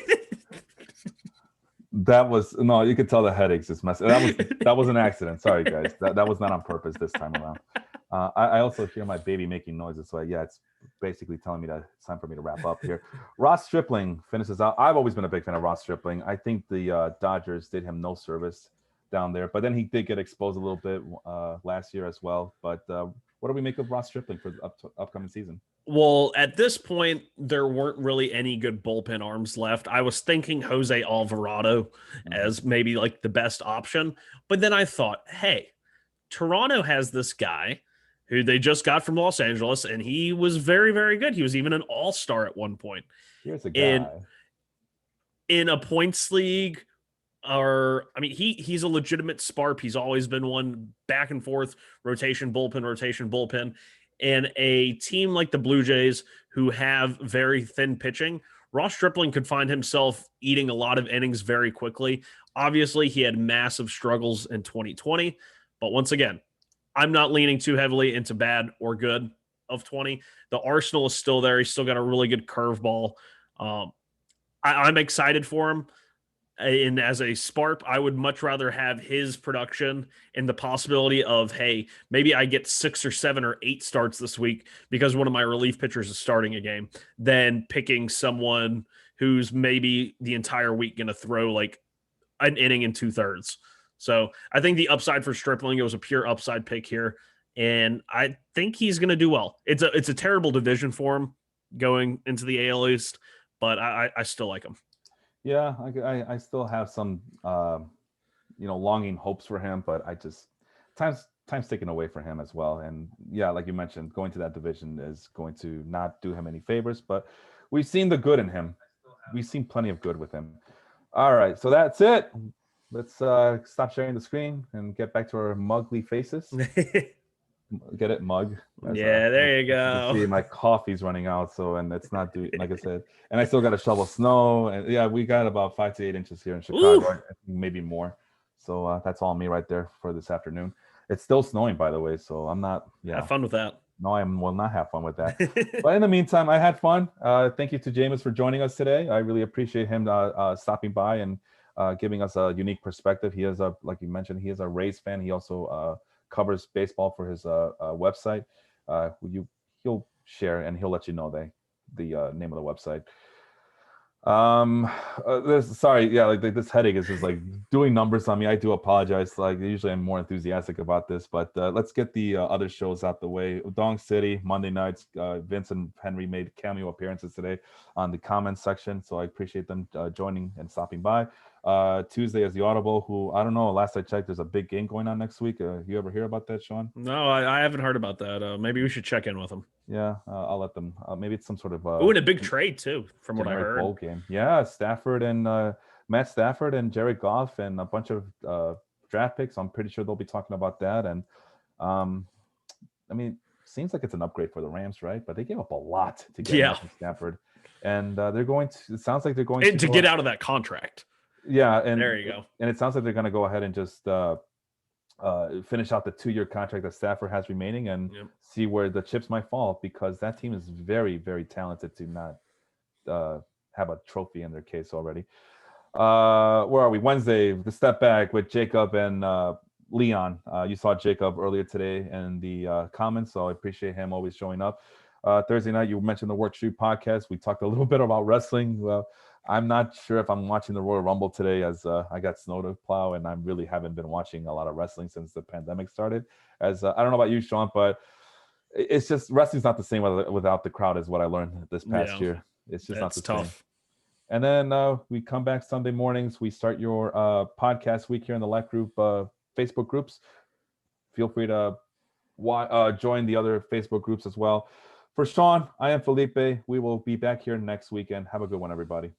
That was you could tell the headaches is messy. That was an accident. Sorry guys, that was not on purpose this time around. I also hear my baby making noises, so it's basically telling me that it's time for me to wrap up here. Ross Stripling finishes out. I've always been a big fan of Ross Stripling. I think the Dodgers did him no service down there, but then he did get exposed a little bit last year as well. But what do we make of Ross Stripling for the upcoming season? Well, at this point, there weren't really any good bullpen arms left. I was thinking Jose Alvarado as maybe like the best option. But then I thought, hey, Toronto has this guy who they just got from Los Angeles, and he was very, very good. He was even an all-star at one point. Here's a guy. In a points league, he's a legitimate sparp. He's always been one back and forth, rotation, bullpen. And a team like the Blue Jays, who have very thin pitching, Ross Stripling could find himself eating a lot of innings very quickly. Obviously, he had massive struggles in 2020. But once again, I'm not leaning too heavily into bad or good of 20. The arsenal is still there. He's still got a really good curveball. I'm excited for him. And as a sparp, I would much rather have his production and the possibility of, hey, maybe I get 6 or 7 or 8 starts this week because one of my relief pitchers is starting a game, than picking someone who's maybe the entire week going to throw like an inning and 2/3. So I think the upside for Stripling, it was a pure upside pick here. And I think he's going to do well. It's a terrible division for him going into the AL East, but I still like him. Yeah, I still have some, longing hopes for him, but I just time's taken away for him as well. And yeah, like you mentioned, going to that division is going to not do him any favors. But we've seen the good in him. We've seen plenty of good with him. All right, so that's it. Let's stop sharing the screen and get back to our mugly faces. Get it, mug. Yeah, there you You can see go. my coffee's running out, so and it's not doing like I said, and I still got to shovel snow, and yeah, we got about 5 to 8 inches here in Chicago, Ooh. I think maybe more. So that's all me right there for this afternoon. It's still snowing, by the way, so I'm not. Yeah, Have fun with that. no, I will not have fun with that. But in the meantime, I had fun. Thank you to Jameis for joining us today. I really appreciate him stopping by and giving us a unique perspective. He is like you mentioned, he is a Rays fan. He also covers baseball for his website. He'll share and he'll let you know the name of the website. Sorry, yeah, like this headache is just like doing numbers on me. I do apologize. Like usually I'm more enthusiastic about this, but let's get the other shows out the way. Dong City Monday nights. Vince and Henry made cameo appearances today on the comments section, so I appreciate them joining and stopping by. Tuesday is the Audible, who I don't know, last I checked there's a big game going on next week. You ever hear about that, Sean? No, I haven't heard about that. Maybe we should check in with them. Yeah, I'll let them. Maybe it's some sort of and a big trade too, from what I heard. Bowl game. Yeah, Stafford and Matt Stafford and Jared Goff and a bunch of draft picks. I'm pretty sure they'll be talking about that. And I mean, seems like it's an upgrade for the Rams, right? But they gave up a lot to get Matthew Stafford, and they're going to. It sounds like they're going to get out of that contract. Yeah, and there you go. And it sounds like they're going to go ahead and just finish out the 2-year contract that Stafford has remaining and see where the chips might fall, because that team is very, very talented to not have a trophy in their case already. Where are we? Wednesday, the step back with Jacob and Leon. You saw Jacob earlier today in the comments, so I appreciate him always showing up. Thursday night, you mentioned the Work Street podcast. We talked a little bit about wrestling. Well, I'm not sure if I'm watching the Royal Rumble today, as I got snow to plow, and I really haven't been watching a lot of wrestling since the pandemic started. As I don't know about you, Sean, but it's just wrestling's not the same without the crowd, is what I learned this past year. It's just not the same. And then we come back Sunday mornings. We start your podcast week here in the Life Group Facebook groups. Feel free to join the other Facebook groups as well. For Sean, I am Felipe. We will be back here next weekend. Have a good one, everybody.